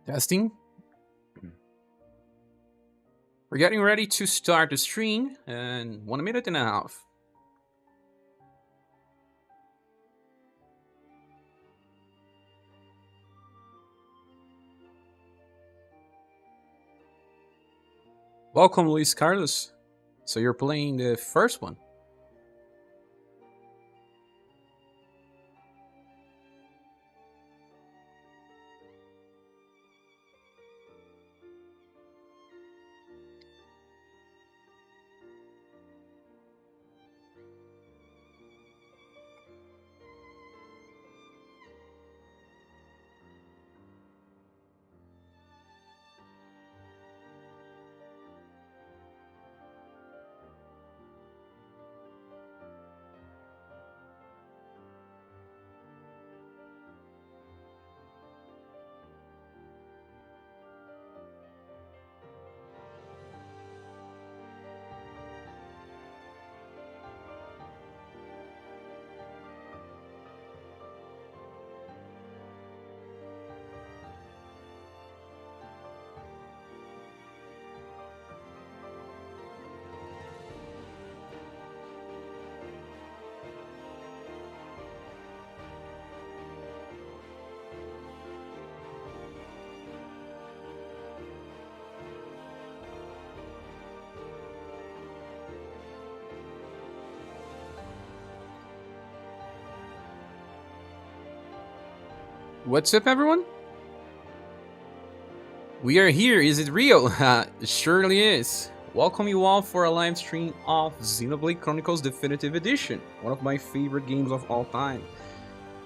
Testing. We're getting ready to start the stream in 1 minute and a half. Welcome, Luis Carlos. So you're playing the first one. What's up, everyone? We are here. Is it real? It surely is. Welcome you all for a live stream of Xenoblade Chronicles Definitive Edition, one of my favorite games of all time.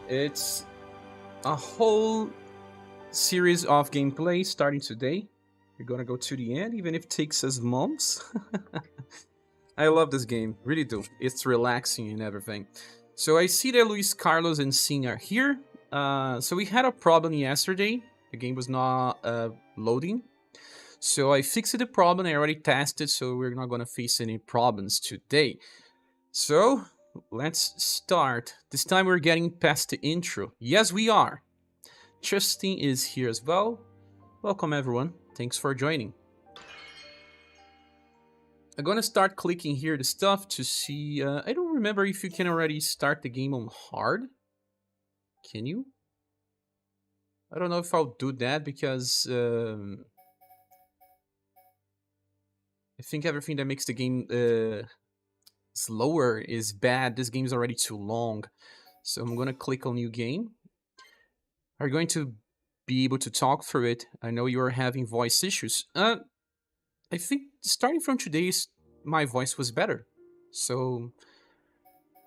It's a whole series of gameplay starting today. We're gonna go to the end, even if it takes us months. I love this game, really do. It's relaxing and everything. So I see that Luis Carlos and Singh are here. So we had a problem yesterday. The game was not loading. So I fixed the problem. I already tested, so we're not going to face any problems today. So let's start. This time we're getting past the intro. Yes, we are. Justin is here as well. Welcome, everyone. Thanks for joining. I'm going to start clicking here the stuff to see... I don't remember if you can already start the game on hard. Can you? I don't know if I'll do that because I think everything that makes the game slower is bad. This game is already too long. So I'm going to click on new game. Are you going to be able to talk through it? I know you're having voice issues. I think starting from today, my voice was better. So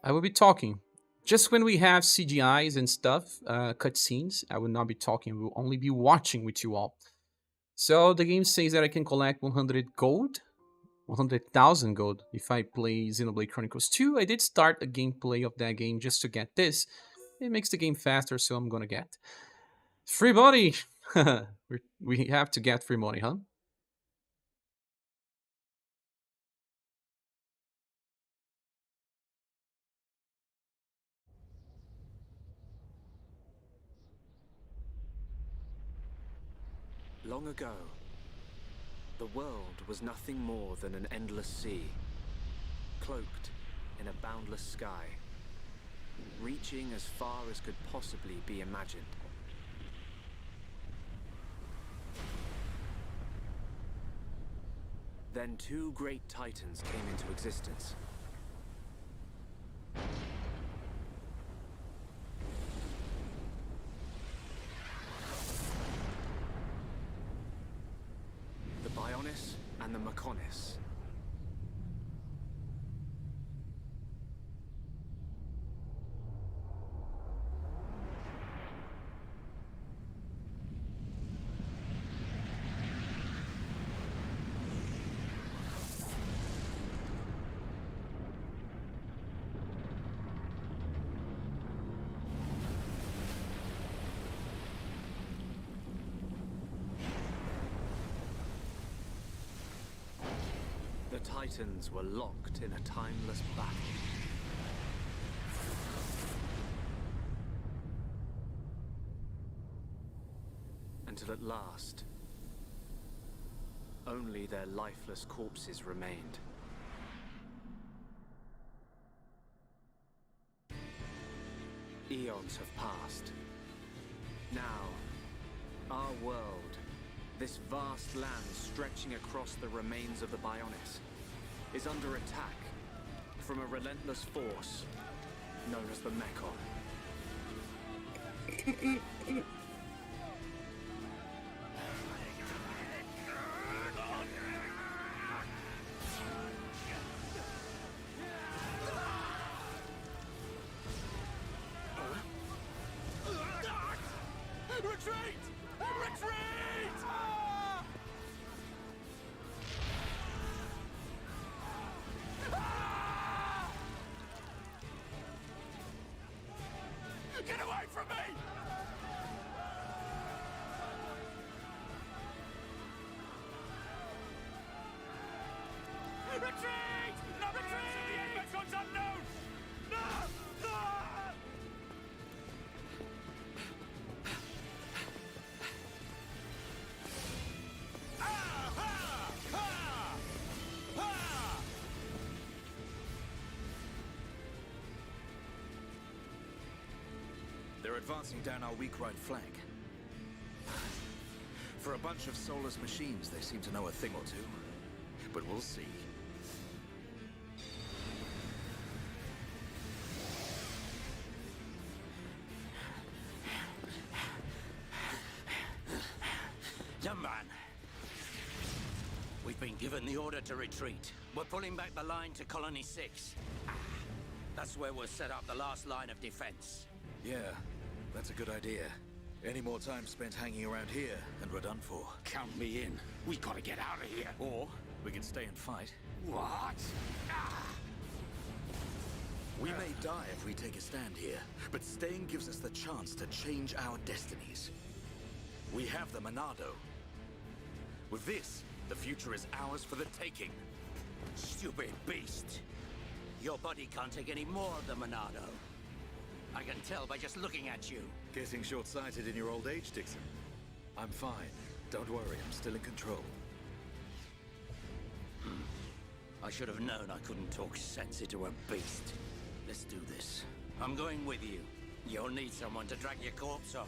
I will be talking. Just when we have CGIs and stuff, cutscenes, I will not be talking, I will only be watching with you all. So the game says that I can collect 100 gold, 100,000 gold if I play Xenoblade Chronicles 2. I did start a gameplay of that game just to get this. It makes the game faster, so I'm gonna get free money. We have to get free money, huh? Long ago, the world was nothing more than an endless sea, cloaked in a boundless sky, reaching as far as could possibly be imagined. Then two great titans came into existence. The Bionis and the Mechonis. The Titans were locked in a timeless battle. And until at last, only their lifeless corpses remained. Eons have passed. Now, our world, this vast land stretching across the remains of the Bionis, is under attack from a relentless force known as the Mechon. Retreat! Retreat! Ah! Ah! Get away from me! Retreat! No retreat! The Mechon's unknown! No! No! They're advancing down our weak right flank. For a bunch of soulless machines, they seem to know a thing or two. But we'll see. Young man, we've been given the order to retreat. We're pulling back the line to Colony 6. That's where we'll set up the last line of defense. Yeah, that's a good idea. Any more time spent hanging around here, and we're done for. Count me in. We gotta get out of here. Or we can stay and fight. What? We may die if we take a stand here, but staying gives us the chance to change our destinies. We have the Monado. With this, the future is ours for the taking. Stupid beast. Your body can't take any more of the Monado. I can tell by just looking at you. Getting short-sighted in your old age, Dixon. I'm fine. Don't worry, I'm still in control. I should have known I couldn't talk sense into a beast. Let's do this. I'm going with you. You'll need someone to drag your corpse on.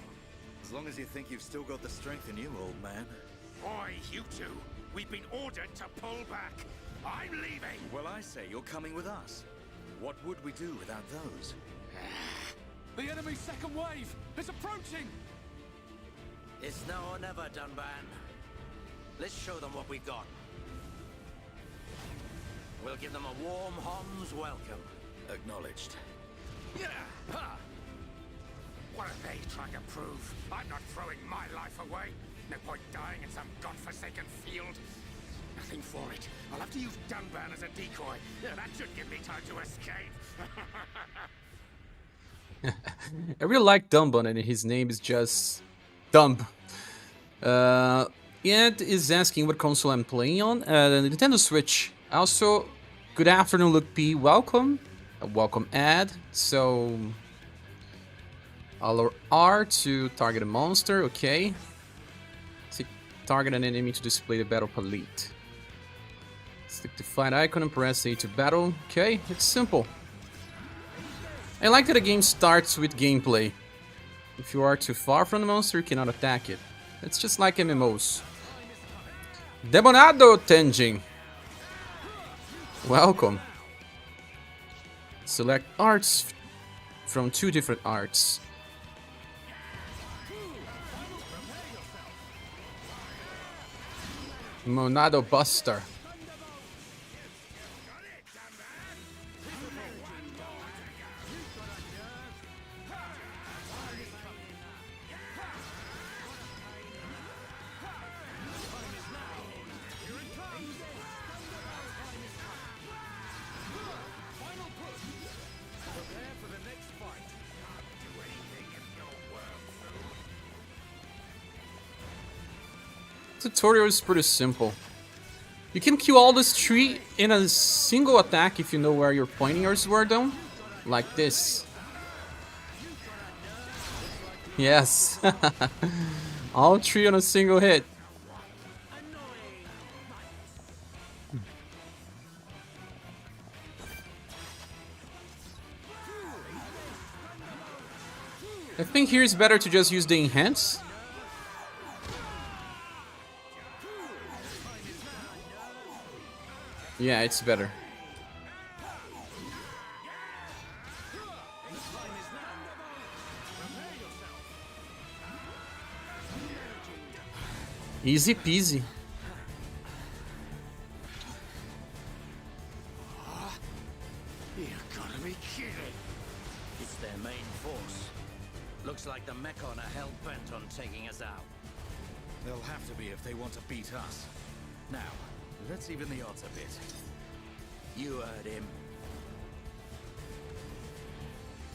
As long as you think you've still got the strength in you, old man. Oi, you two! We've been ordered to pull back! I'm leaving! Well, I say you're coming with us. What would we do without those? The enemy's second wave is approaching! It's now or never, Dunban. Let's show them what we've got. We'll give them a warm Hom's welcome. Acknowledged. Yeah! Ha! What are they trying to prove? I'm not throwing my life away. No point dying in some godforsaken field. Nothing for it. I'll have to use Dunban as a decoy. That should give me time to escape. I really like Dumban, and his name is just Dumb. Ed is asking what console I'm playing on. The Nintendo Switch. Also, good afternoon, Luke P. Welcome. Welcome, Ed. So, I'll R to target a monster. Okay. So, target an enemy to display the battle palette. Stick the fight icon and press A to battle. Okay, it's simple. I like that the game starts with gameplay. If you are too far from the monster, you cannot attack it. It's just like MMOs. Demonado Tenjin. Welcome. Select arts from 2 different arts. Monado Buster. Tutorial is pretty simple. You can kill all this tree in a single attack if you know where you're pointing your sword down. Like this. Yes. All three on a single hit. I think here it's better to just use the enhance. Yeah, it's better. Easy peasy. You gotta be kidding. It's their main force. Looks like the Mechon are hell-bent on taking us out. They'll have to be if they want to beat us. Now, let's even the odds a bit. You heard him.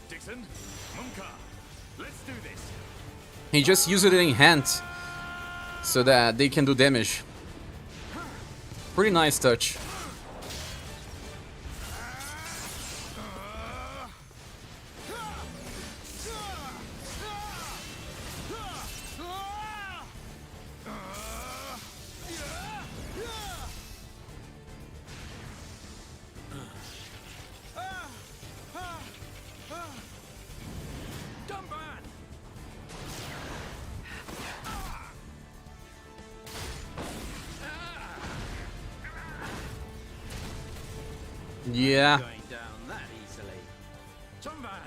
Dixon, Munka, let's do this. He just used it in hand so that they can do damage. Pretty nice touch. Yeah. Going down that easily. Tomban,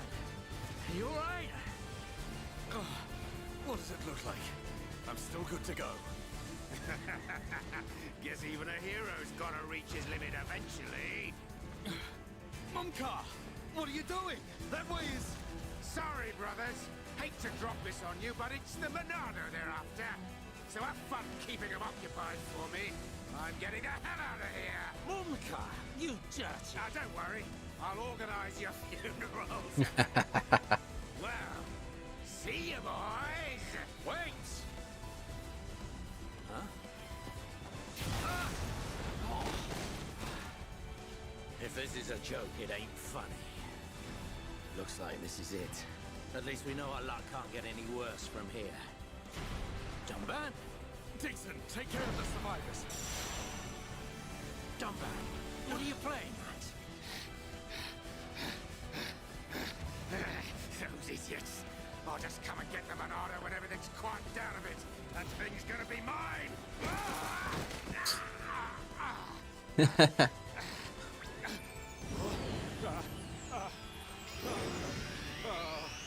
you alright? What does it look like? I'm still good to go. Guess even a hero's gotta reach his limit eventually. Munka, what are you doing? That way is... Sorry, brothers. Hate to drop this on you, but it's the Monado they're after. So have fun keeping them occupied for me. I'm getting the hell out of here. Munka, you dirty. Now, don't worry. I'll organize your funerals. Well, see you, boys. Wait! If this is a joke, it ain't funny. Looks like this is it. At least we know our luck can't get any worse from here. Tomban? Dixon, take care of the survivors. Tomban, what are you playing at? Those idiots. I'll just come and get the Monado when everything's quieted down a bit. That thing's gonna be mine.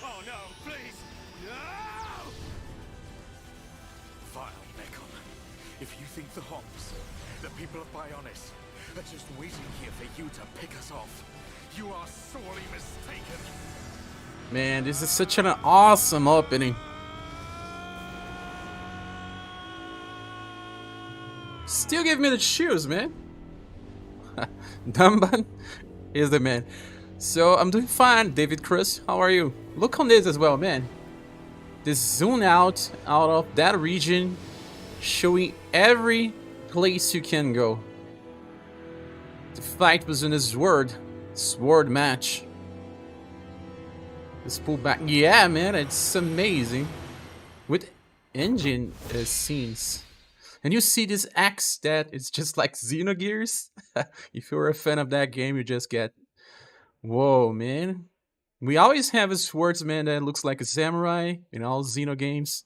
Oh no, please. No! Vile Mechon. If you think the Homs, the people of Bionis, are just waiting here for you to pick us off, you are sorely mistaken. Man, this is such an awesome opening. Still give me the chills, man. Dumban is the man. So I'm doing fine, David Cruz. How are you? Look on this as well, man. This zoom out of that region, showing every place you can go. The fight was in a sword match. This pullback, yeah, man, it's amazing. With engine scenes. And you see this axe that it's just like Xenogears. If you're a fan of that game, you just get... Whoa, man. We always have a swordsman that looks like a samurai in all Xeno games.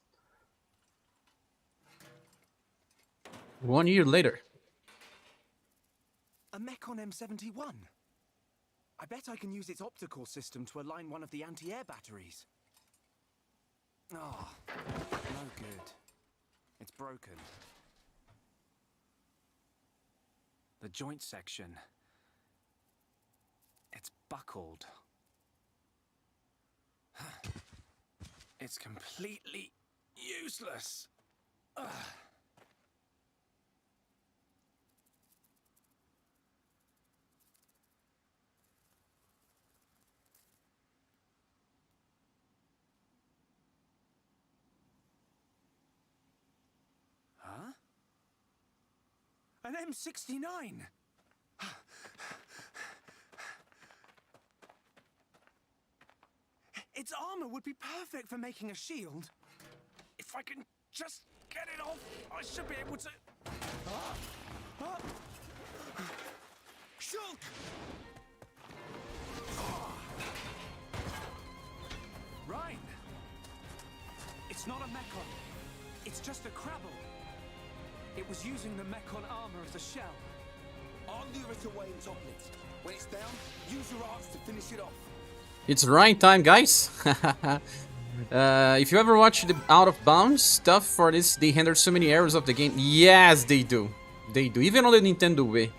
1 year later. A Mechon M71. I bet I can use its optical system to align one of the anti-air batteries. Oh, no good. It's broken. The joint section. It's buckled. It's completely useless. Ugh. Huh? An M69! Its armor would be perfect for making a shield. If I can Just get it off. I should be able to. Shulk! Ryan! It's not a Mechon. It's just a Crabble. It was using the Mechon armor as a shell. I'll lure it away and topple it. When it's down, use your arts to finish it off. It's Ryan time, guys. If you ever watch the Out of Bounds stuff for this, they handle so many errors of the game. Yes, they do. They do. Even on the Nintendo Wii.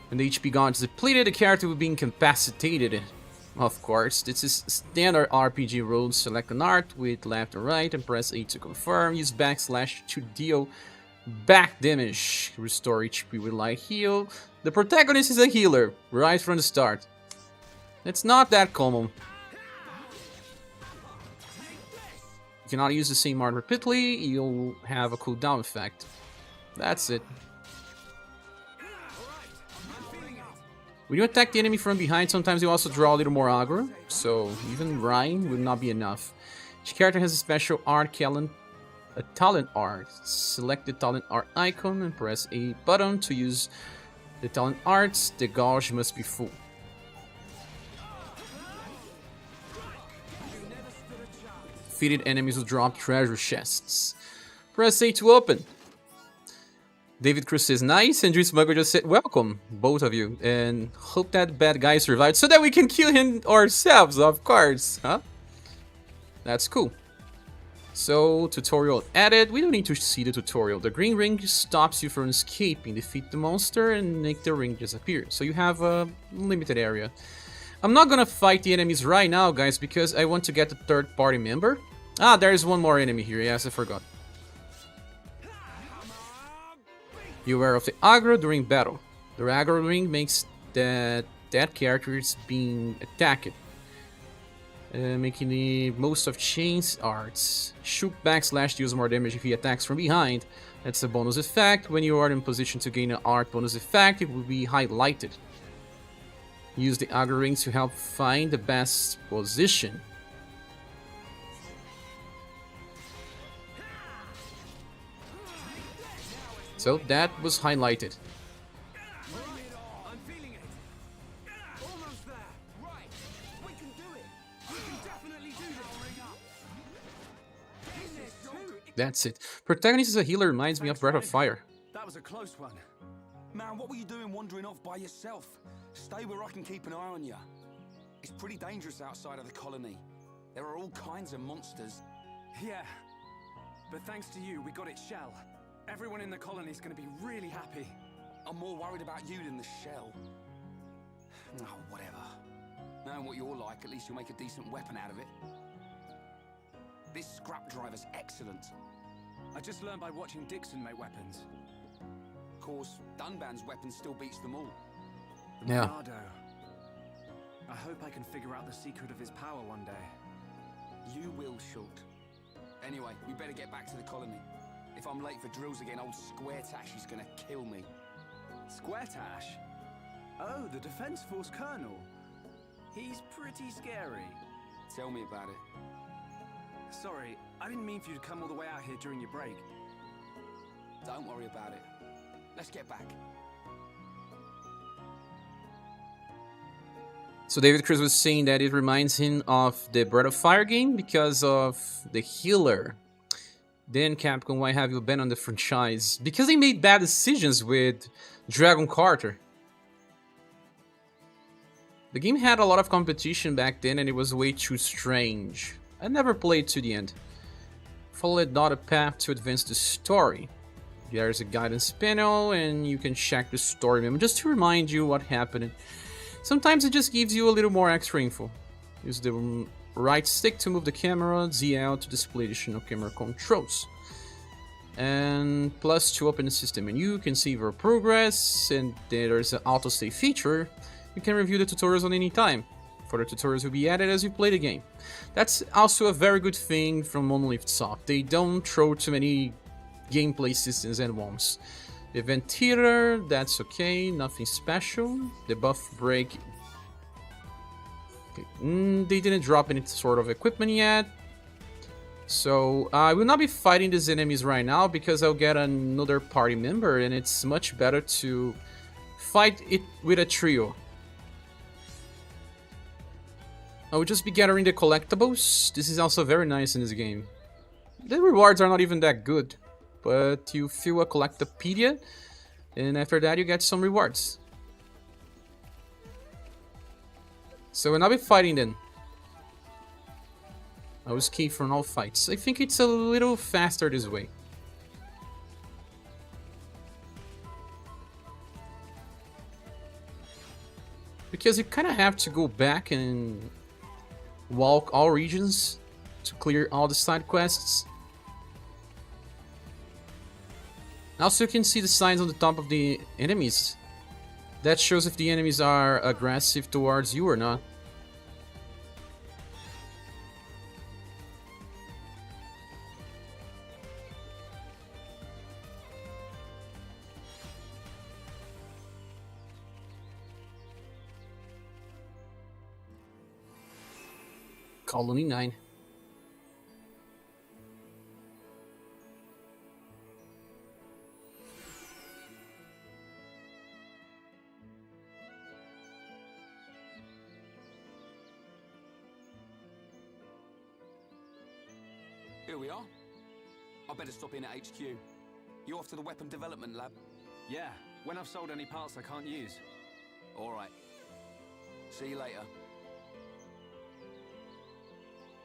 When the HP gauge is depleted, the character will be incapacitated. Of course, this is standard RPG rules. Select an art with left or right and press A to confirm. Use backslash to deal back damage. Restore HP with light heal. The protagonist is a healer, right from the start. It's not that common. If you cannot use the same art repeatedly, you'll have a cooldown effect. That's it. When you attack the enemy from behind, sometimes you also draw a little more aggro, so even Ryan will not be enough. Each character has a special art talent, a talent art. Select the talent art icon and press A button to use the talent arts. The gauge must be full. Defeated enemies will drop treasure chests. Press A to open. David Cruz says, nice, and Drew Smuggler just said, welcome, both of you, and hope that bad guy survived so that we can kill him ourselves, of course, huh? That's cool. So, tutorial added. We don't need to see the tutorial. The green ring stops you from escaping. Defeat the monster and make the ring disappear. So you have a limited area. I'm not gonna fight the enemies right now, guys, because I want to get the third party member. Ah, there is one more enemy here. Yes, I forgot. Be aware of the aggro during battle. The aggro ring makes that character is being attacked. Making the most of chains arts. Shoot backslash deals more damage if he attacks from behind. That's a bonus effect. When you are in position to gain an art bonus effect, it will be highlighted. Use the aggro rings to help find the best position. So that was highlighted. I'm feeling it. Almost there. Right. We can do it. We can definitely do this. That's it. Protagonist as a healer reminds me of Breath of Fire. That was a close one. Man, what were you doing wandering off by yourself? Stay where I can keep an eye on you. It's pretty dangerous outside of the colony. There are all kinds of monsters. Yeah. But thanks to you, we got its shell. Everyone in the colony is going to be really happy. I'm more worried about you than the shell. Oh, whatever. Knowing what you're like, at least you'll make a decent weapon out of it. This scrap driver's excellent. I just learned by watching Dixon make weapons. Of course, Dunban's weapon still beats them all. Yeah. Leonardo. I hope I can figure out the secret of his power one day. You will, Shult. Anyway, we better get back to the colony. If I'm late for drills again, old Square Tash is gonna kill me. Square Tash? Oh, the Defense Force Colonel. He's pretty scary. Tell me about it. Sorry, I didn't mean for you to come all the way out here during your break. Don't worry about it. Let's get back. So David Cruz was saying that it reminds him of the Breath of Fire game because of the healer. Then Capcom, why have you been on the franchise? Because they made bad decisions with Dragon Carter. The game had a lot of competition back then and it was way too strange. I never played to the end. Followed not a path to advance the story. There's a guidance panel and you can check the story memo just to remind you what happened. Sometimes it just gives you a little more extra info. Use the right stick to move the camera, ZL to display additional camera controls. And plus to open the system menu, you can save your progress, and there's an autosave feature. You can review the tutorials on any time. Further tutorials will be added as you play the game. That's also a very good thing from Monolith Soft. They don't throw too many gameplay systems at once. The event theater, that's okay, nothing special. The buff break, okay. They didn't drop any sort of equipment yet. So I will not be fighting these enemies right now because I'll get another party member, and it's much better to fight it with a trio. I will just be gathering the collectibles. This is also very nice in this game. The rewards are not even that good, but you fill a collectopedia, and after that you get some rewards. So when I'll be fighting then, I will escape from all fights. I think it's a little faster this way. Because you kind of have to go back and walk all regions to clear all the side quests. Also, you can see the signs on the top of the enemies. That shows if the enemies are aggressive towards you or not. Colony 9. Here we are. I better stop in at HQ. You off to the weapon development lab? Yeah, when I've sold any parts I can't use. Alright. See you later.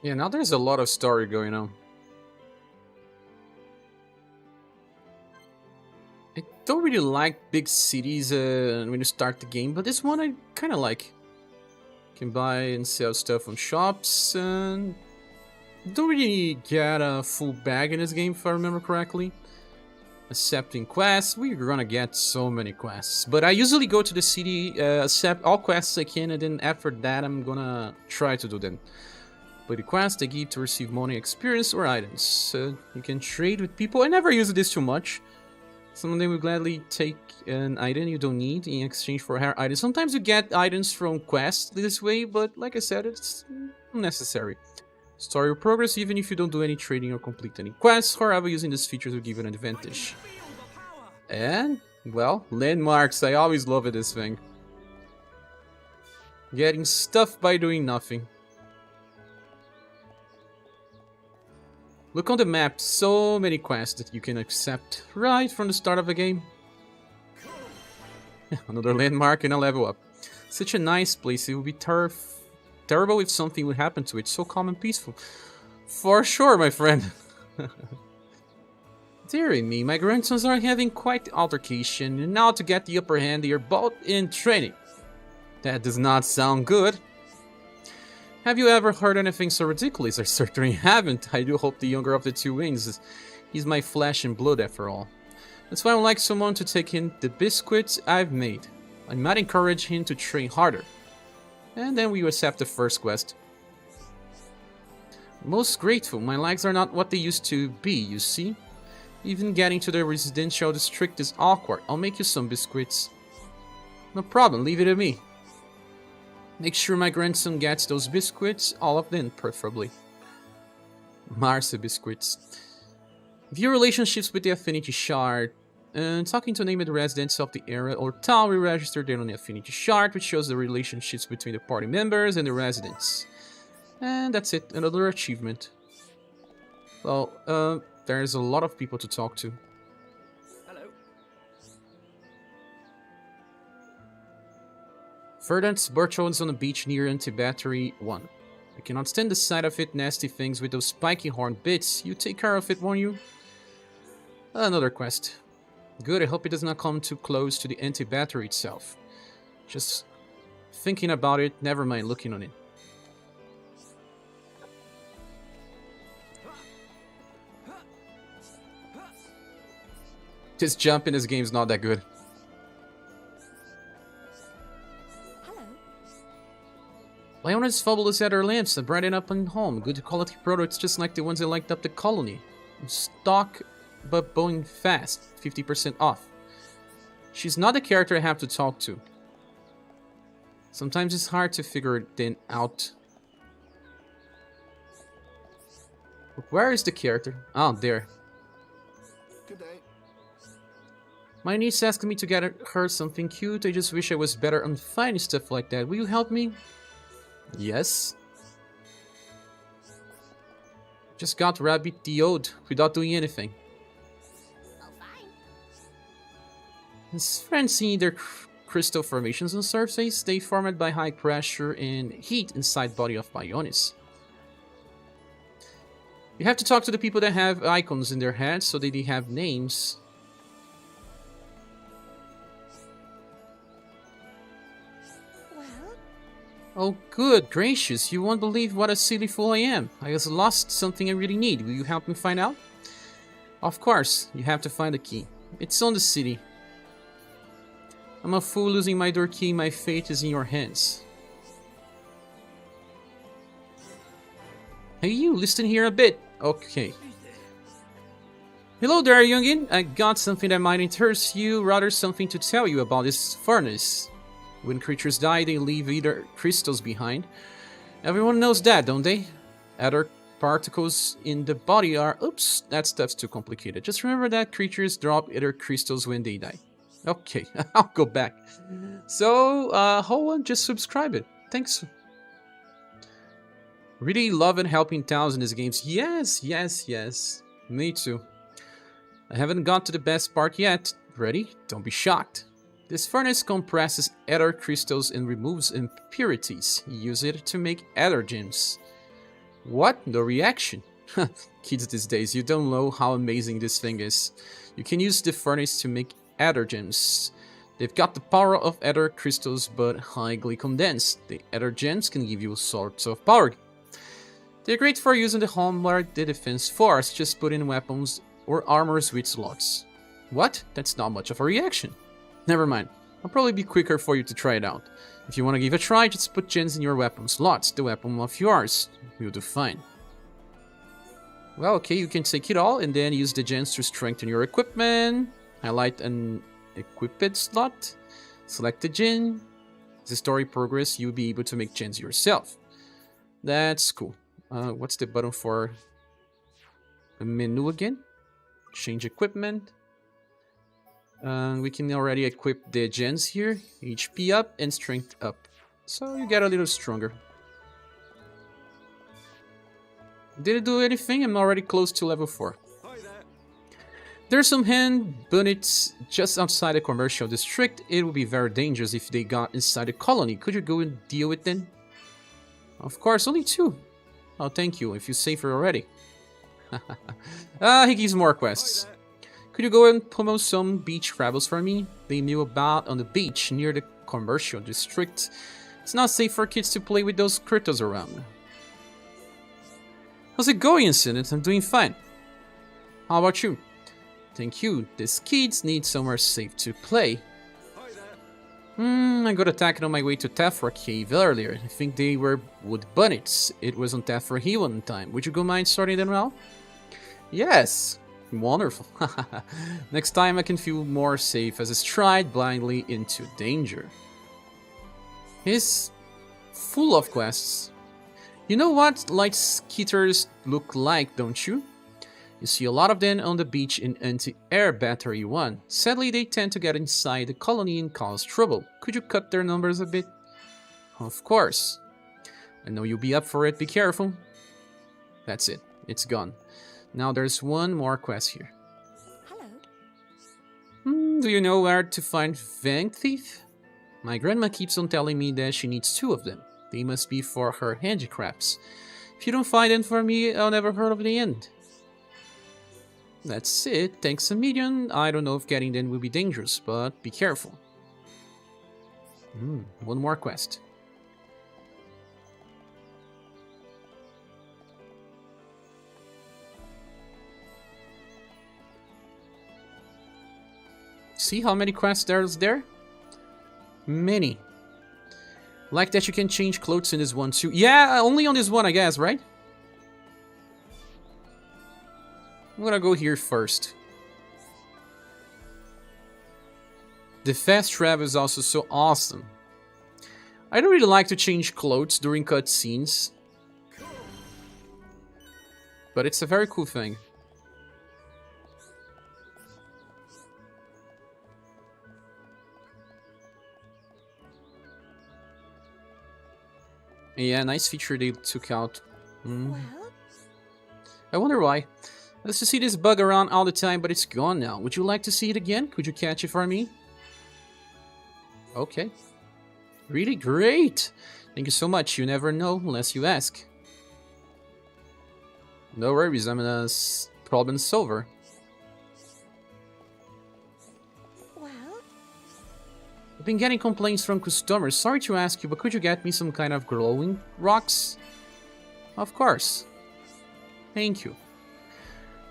Yeah, now there's a lot of story going on. I don't really like big cities when you start the game, but this one I kind of like. You can buy and sell stuff on shops, and don't really get a full bag in this game if I remember correctly. Accepting quests, we're gonna get so many quests. But I usually go to the city, accept all quests I can, and then after that I'm gonna try to do them. But the quests they give to receive money, experience, or items. You can trade with people. I never use this too much. Some of them will gladly take an item you don't need in exchange for a higher item. Sometimes you get items from quests this way, but like I said, it's unnecessary. Story will progress even if you don't do any trading or complete any quests. However, using these features will give you an advantage. And, well, landmarks. I always loved this thing. Getting stuff by doing nothing. Look on the map, so many quests that you can accept right from the start of the game. Another landmark and a level up. Such a nice place, it would be terrible if something would happen to it, so calm and peaceful. For sure, my friend. Dear me, my grandsons are having quite the altercation, and now to get the upper hand they are both in training. That does not sound good. Have you ever heard anything so ridiculous? I certainly haven't. I do hope the younger of the two wins. He's my flesh and blood after all. That's why I would like someone to take in the biscuits I've made. I might encourage him to train harder. And then we accept the first quest. Most grateful. My legs are not what they used to be, you see. Even getting to the residential district is awkward. I'll make you some biscuits. No problem, leave it to me. Make sure my grandson gets those biscuits, all of them, preferably. Marsa biscuits. View relationships with the Affinity Shard. And talking to named residents of the area or town, we register them on the Affinity Shard, which shows the relationships between the party members and the residents. And that's it, another achievement. Well, there's a lot of people to talk to. Verdant's Birchwood is on the beach near Anti-Battery 1. I cannot stand the sight of it, nasty things with those spiky horn bits. You take care of it, won't you? Another quest. Good, I hope it does not come too close to the anti-battery itself. Just thinking about it, never mind looking on it. This jump in this game is not that good. Leona's fabulous at her lamps that brighten up in home. Good quality products just like the ones that light up the colony. In stock, but going fast. 50% off. She's not the character I have to talk to. Sometimes it's hard to figure them out. Where is the character? Oh, there. Good day. My niece asked me to get her something cute. I just wish I was better on finding stuff like that. Will you help me? Yes. Just got Rabbit DO'd without doing anything. His friends see their crystal formations on surface. They formed by high pressure and heat inside body of Bionis. You have to talk to the people that have icons in their heads so that they have names. Oh, good gracious, you won't believe what a silly fool I am. I just lost something I really need. Will you help me find out? Of course, you have to find the key. It's on the city. I'm a fool losing my door key. My fate is in your hands. Hey you, listen here a bit. Okay. Hello there, youngin. I got something that might interest you, rather something to tell you about this furnace. When creatures die, they leave either crystals behind. Everyone knows that, don't they? Other particles in the body are... Oops, that stuff's too complicated. Just remember that creatures drop either crystals when they die. Okay, I'll go back. So, hold on, just subscribe it. Thanks. Really loving helping towns in these games. Yes, yes, yes. Me too. I haven't got to the best part yet. Ready? Don't be shocked. This furnace compresses ether crystals and removes impurities. Use it to make ether gems. What? No reaction? Kids these days, you don't know how amazing this thing is. You can use the furnace to make ether gems. They've got the power of ether crystals, but highly condensed. The ether gems can give you sorts of power. They're great for using the home or the defense force. Just put in weapons or armors with slots. What? That's not much of a reaction. Never mind. I'll probably be quicker for you to try it out. If you want to give it a try, just put gems in your weapon slots. The weapon of yours will do fine. Well, okay, you can take it all and then use the gems to strengthen your equipment. Highlight an equipped slot. Select the gem. As the story progresses, you'll be able to make gems yourself. That's cool. What's the button for the menu again? Change equipment. We can already equip the gens here. HP up and strength up. So you get a little stronger. Did it do anything? I'm already close to level 4. There's some hand bunnies just outside the commercial district. It would be very dangerous if they got inside the colony. Could you go and deal with them? Of course, only 2. Oh, thank you. I feel safer already. He gives more quests. Could you go and promote some beach rebels for me? They mill about on the beach near the commercial district. It's not safe for kids to play with those critters around. How's it going, Incident? I'm doing fine. How about you? Thank you. These kids need somewhere safe to play. I got attacked on my way to Tephra Cave earlier. I think they were wood bunnies. It was on Tephra Hill one time. Would you go mind sorting them out? Yes. Wonderful. Next time I can feel more safe as I stride blindly into danger. He's full of quests. You know what light skitters look like, don't you? You see a lot of them on the beach in Anti-Air Battery 1. Sadly, they tend to get inside the colony and cause trouble. Could you cut their numbers a bit? Of course. I know you'll be up for it. Be careful. That's it. It's gone. Now there's one more quest here. Hello. Do you know where to find Fang Thief? My grandma keeps on telling me that she needs 2 of them. They must be for her handicrafts. If you don't find them for me, I'll never heard of the end. That's it. Thanks a million. I don't know if getting them will be dangerous, but be careful. One more quest. See how many quests there's there? Many. Like that you can change clothes in this one too. Yeah, only on this one, I guess, right? I'm gonna go here first. The fast travel is also so awesome. I don't really like to change clothes during cutscenes. But it's a very cool thing. Yeah, nice feature they took out. Well, I wonder why. I used to see this bug around all the time, but it's gone now. Would you like to see it again? Could you catch it for me? Okay. Really great! Thank you so much. You never know unless you ask. No worries, I'm a problem solver. well, I've been getting complaints from customers. Sorry to ask you, but could you get me some kind of glowing rocks? Of course. Thank you.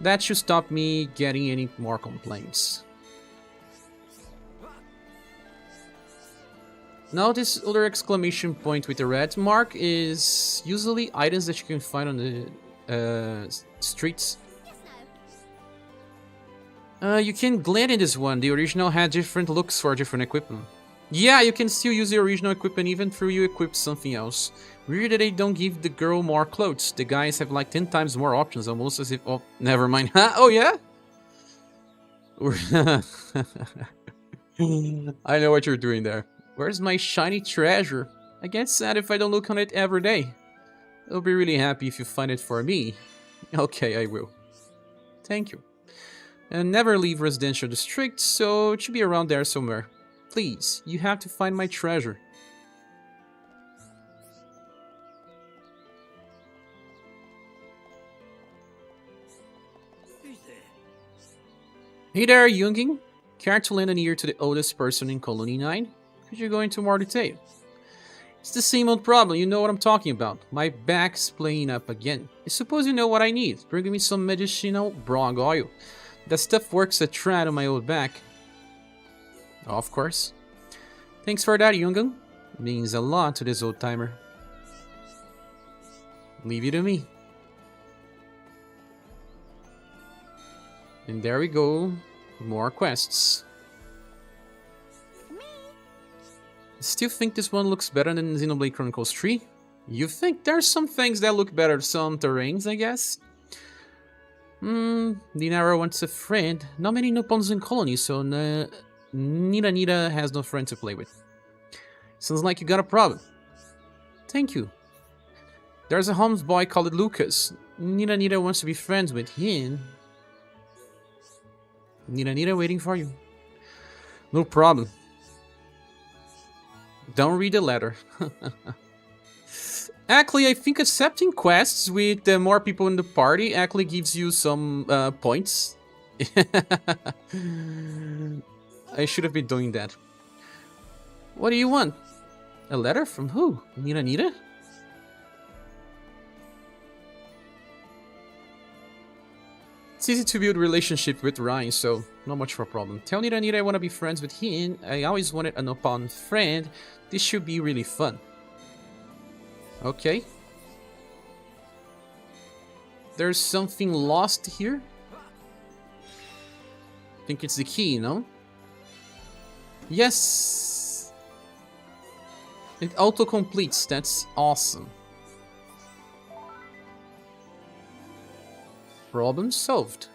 That should stop me getting any more complaints. Now this other exclamation point with the red mark is usually items that you can find on the streets. yes, no. You can glance in this one. The original had different looks for different equipment. Yeah, you can still use the original equipment even though you equip something else. Weird that they don't give the girl more clothes. The guys have like 10 times more options, almost as if... Oh, never mind. Oh, yeah? I know what you're doing there. Where's my shiny treasure? I get sad if I don't look on it every day. I'll be really happy if you find it for me. Okay, I will. Thank you. And never leave residential district, so it should be around there somewhere. Please, you have to find my treasure. Who's there? Hey there, Younging. Care to lend an ear to the oldest person in Colony 9? Could you go into more detail? It's the same old problem, you know what I'm talking about. My back's playing up again. I suppose you know what I need. Bring me some medicinal brog oil. That stuff works a tread on my old back. Of course. Thanks for that, Youngin. Means a lot to this old timer. Leave it to me. And there we go. More quests. Still think this one looks better than Xenoblade Chronicles 3? You think there's some things that look better, some terrains, I guess? Dinara wants a friend. Not many Nippons in Colony, so Nita has no friend to play with. Sounds like you got a problem. Thank you. There's a Holmes boy called Lucas. Nita wants to be friends with him. Nita waiting for you. No problem. Don't read the letter. Actually, I think accepting quests with more people in the party actually gives you some points. I should have been doing that. What do you want? A letter from who? Nita? It's easy to build a relationship with Ryan, so not much of a problem. Tell Nita I want to be friends with him. I always wanted an open friend. This should be really fun. Okay. There's something lost here. I think it's the key, no? Yes! It auto-completes. That's awesome. Problem solved.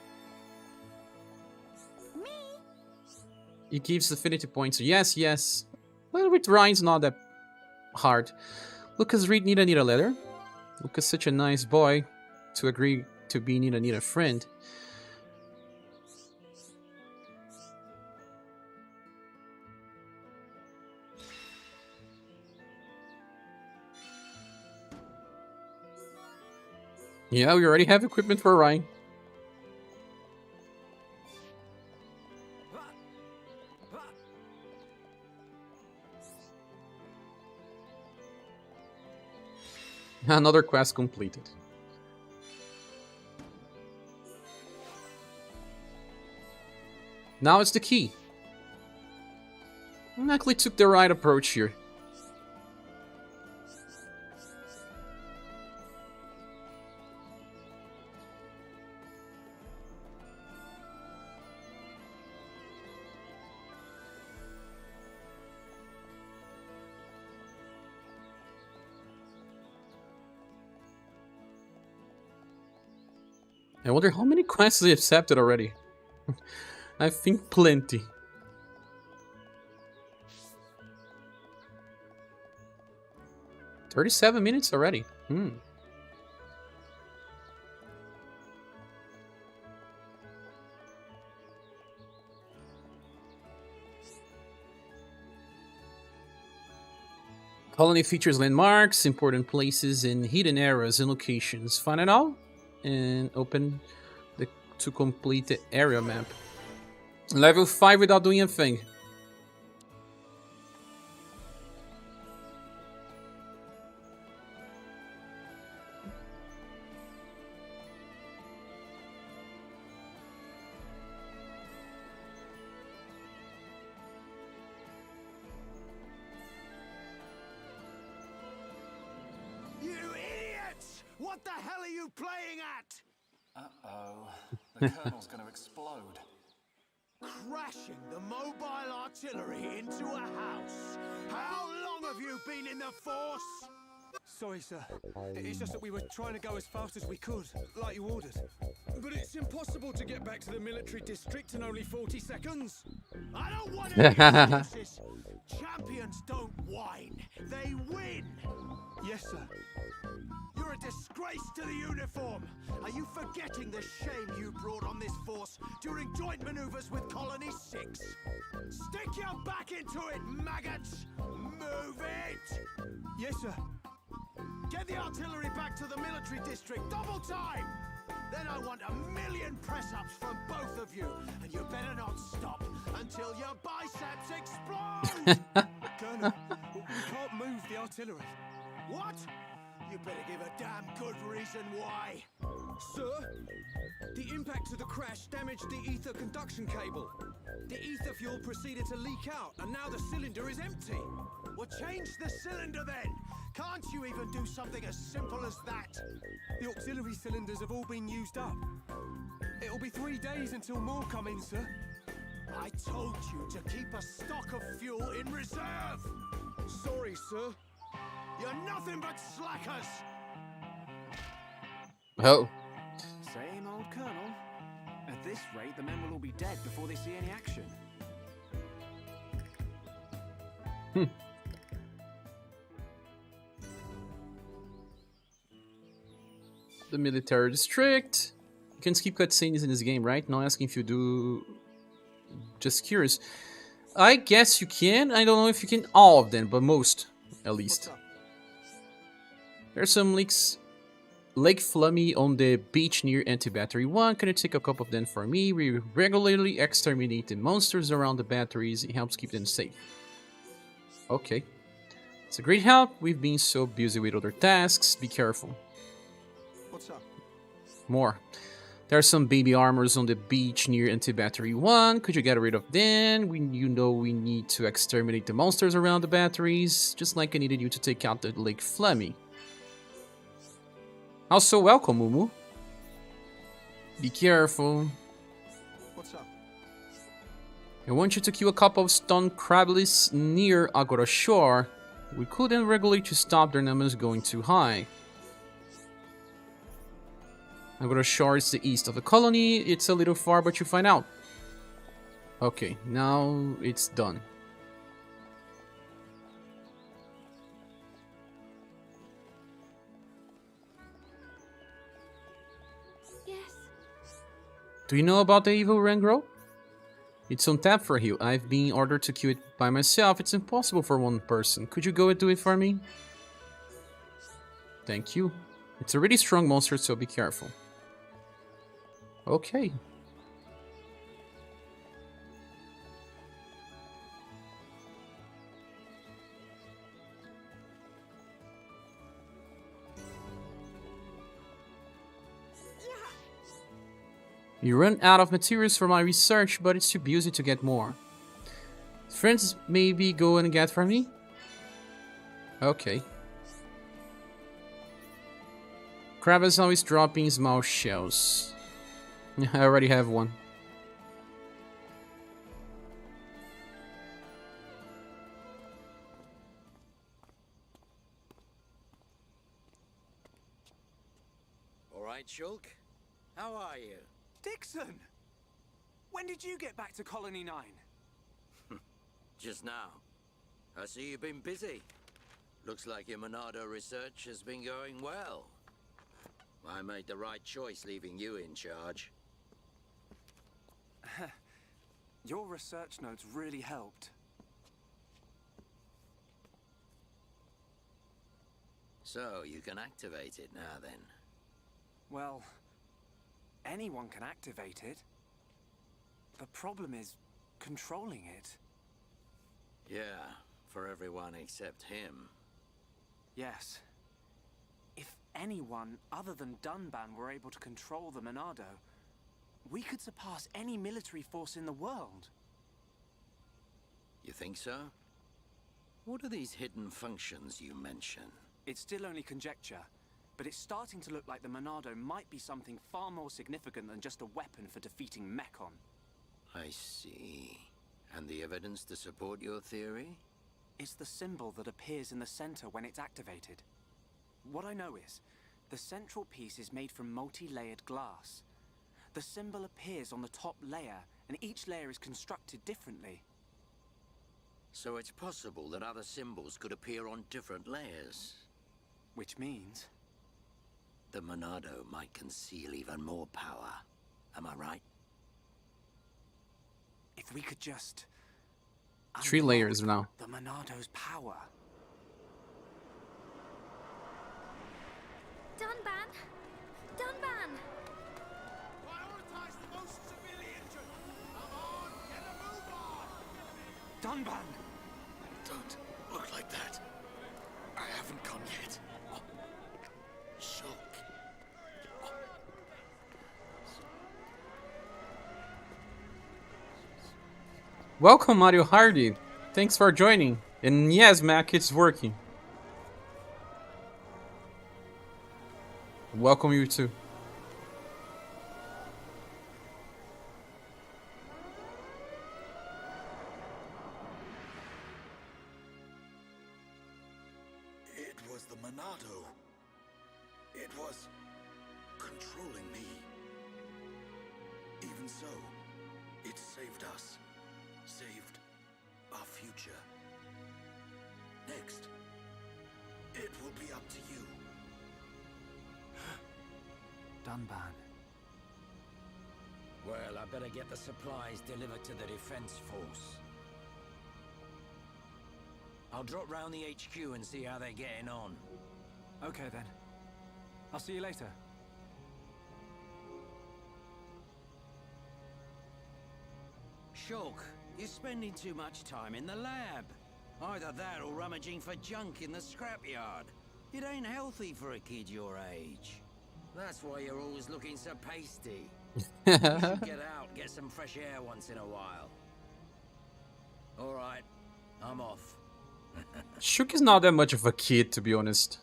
It gives affinity points. Yes, yes. Well, with Ryan's not that hard. Lucas read Nita letter. Lucas such a nice boy to agree to be Nita friend. Yeah, we already have equipment for Ryan. Another quest completed. Now it's the key. I actually took the right approach here. I wonder how many quests they accepted already. I think plenty. $37 minutes already. Colony features landmarks, important places, and hidden areas and locations. Find it all and open to complete the area map. Level 5 without doing a thing. You idiots! What the hell are you playing at? Uh-oh. The Colonel's gonna explode. Crashing the mobile artillery into a house. How long have you been in the force? Sorry, sir. It's just that we were trying to go as fast as we could, like you ordered. But it's impossible to get back to the military district in only 40 seconds. I don't want any excuses. Champions don't whine, they win. Yes, sir. You're a disgrace to the uniform. Are you forgetting the shame you brought on this force during joint maneuvers with Colony 6? Stick your back into it, maggots! Move it! Yes, sir. Get the artillery back to the military district, double time! Then I want 1,000,000 press-ups from both of you, and you better not stop until your biceps explode! Colonel, we can't move the artillery. What? You better give a damn good reason why. Sir, the impact of the crash damaged the ether conduction cable. The ether fuel proceeded to leak out, and now the cylinder is empty. Well, change the cylinder then. Can't you even do something as simple as that? The auxiliary cylinders have all been used up. It'll be 3 days until more come in, sir. I told you to keep a stock of fuel in reserve. Sorry, sir. You're nothing but slackers. Oh. Same old Colonel. At this rate, the men will all be dead before they see any action. The military district. You can skip cutscenes in this game, right? Not asking if you do. Just curious. I guess you can. I don't know if you can all of them, but most, at least. There's some Lake Flummy on the beach near Anti-Battery 1. Can you take a couple of them for me? We regularly exterminate the monsters around the batteries. It helps keep them safe. Okay. It's a great help. We've been so busy with other tasks. Be careful. What's up? More. There are some baby armors on the beach near Anti-Battery 1. Could you get rid of them? We need to exterminate the monsters around the batteries. Just like I needed you to take out the Lake Flummy. Also, welcome, Mumu. Be careful. What's up? I want you to kill a couple of stone crablis near Agora Shore. We couldn't regulate to stop their numbers going too high. Agora Shore is the east of the colony. It's a little far, but you find out. Okay, now it's done. Do you know about the evil Rangro? It's on tap for you. I've been ordered to kill it by myself. It's impossible for one person. Could you go and do it for me? Thank you. It's a really strong monster, so be careful. Okay. You run out of materials for my research, but it's too busy to get more. Friends, maybe go and get for me? Okay. Crab is always dropping small shells. I already have one. All right, Shulk. How are you? Dixon! When did you get back to Colony 9? Just now. I see you've been busy. Looks like your Monado research has been going well. I made the right choice leaving you in charge. Your research notes really helped. So, you can activate it now then. Well, anyone can activate it. The problem is controlling it. Yeah, for everyone except him. Yes. If anyone other than Dunban were able to control the Monado, we could surpass any military force in the world. You think so? What are these hidden functions you mention? It's still only conjecture, but it's starting to look like the Monado might be something far more significant than just a weapon for defeating Mechon. I see. And the evidence to support your theory? It's the symbol that appears in the center when it's activated. What I know is, the central piece is made from multi-layered glass. The symbol appears on the top layer, and each layer is constructed differently. So it's possible that other symbols could appear on different layers. Which means... the Monado might conceal even more power. Am I right? if we could just... 3 layers now. the Monado's power. Dunban! Dunban! Prioritize the most civilians! Come on, get a move on! Dunban! Don't look like that. I haven't gone yet. Shock. Welcome, Mario Hardy. Thanks for joining. And yes, Mac, it's working. Welcome you too. It was the Monado. It was controlling me. Even so, it saved us. Saved our future. Next, it will be up to you. Dunban. Well, I better get the supplies delivered to the defense force. I'll drop round the HQ and see how they're getting on. Okay then. I'll see you later. Shulk, you're spending too much time in the lab. Either that or rummaging for junk in the scrapyard. It ain't healthy for a kid your age. That's why you're always looking so pasty. You should get out, get some fresh air once in a while. Alright, I'm off. Shook is not that much of a kid, to be honest.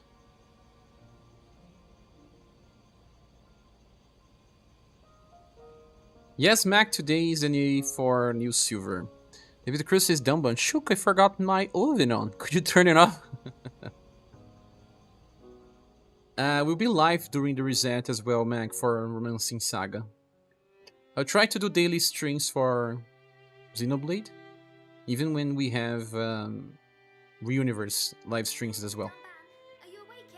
Yes, Mac, today is the day for new silver. David Cruz says, Dunban, Shook, I forgot my oven on. Could you turn it off? We'll be live during the reset as well, Mac, for Romancing Saga. I'll try to do daily streams for Xenoblade, even when we have Reuniverse live streams as well. Dunban, are you awake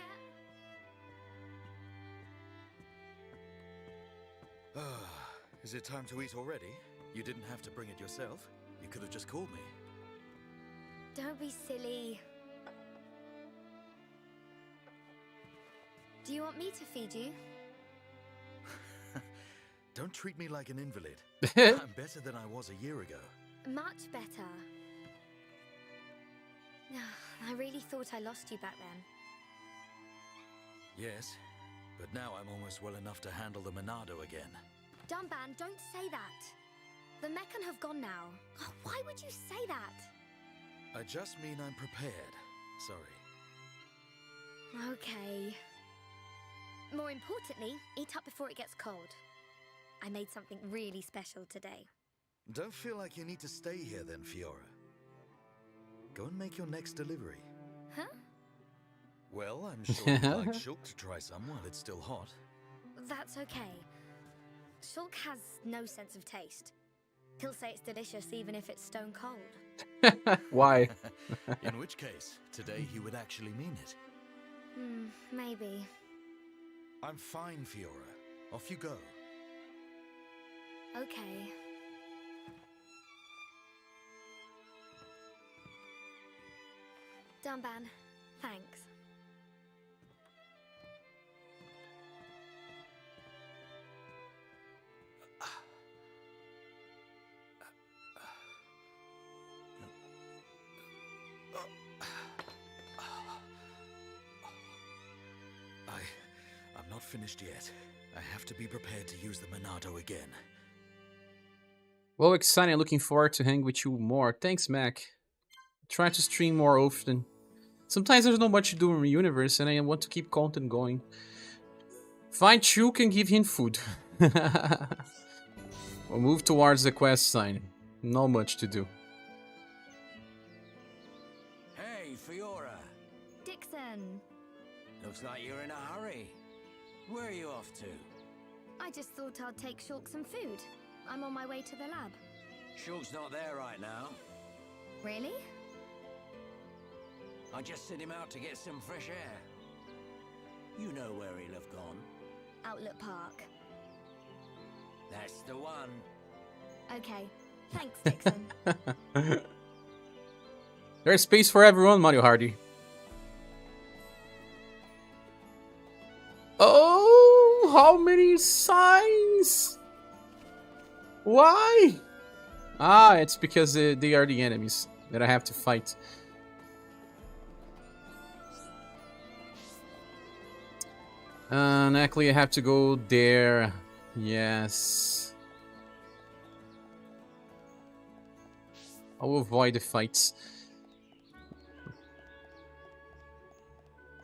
yet? Is it time to eat already? You didn't have to bring it yourself. You could have just called me. Don't be silly. Do you want me to feed you? Don't treat me like an invalid. I'm better than I was a year ago. Much better. I really thought I lost you back then. Yes, but now I'm almost well enough to handle the Monado again. Dunban, don't say that. The Mechon have gone now. Oh, why would you say that? I just mean I'm prepared. Sorry. Okay. More importantly, eat up before it gets cold. I made something really special today. Don't feel like you need to stay here then, Fiora. Go and make your next delivery. Huh? Well, I'm sure you'd like Shulk to try some while it's still hot. That's okay. Shulk has no sense of taste. He'll say it's delicious even if it's stone cold. Why? In which case, today he would actually mean it. Maybe. I'm fine, Fiora. Off you go. Okay. Dunban, thanks. I'm not finished yet. I have to be prepared to use the Monado again. Well, exciting. Looking forward to hang with you more. Thanks, Mac. Try to stream more often. Sometimes there's not much to do in the universe, and I want to keep content going. Find Shulk and give him food. We'll move towards the quest sign. Not much to do. Hey, Fiora. Dixon! Looks like you're in a hurry. Where are you off to? I just thought I'd take Shulk some food. I'm on my way to the lab. Shulk's not there right now. Really? I just sent him out to get some fresh air. You know where he'll have gone. Outlet Park. That's the one. Okay. Thanks, Dixon. There's space for everyone, Mario Hardy. Oh, how many signs? Why? Ah, it's because they are the enemies that I have to fight. Actually, I have to go there. Yes. I will avoid the fights.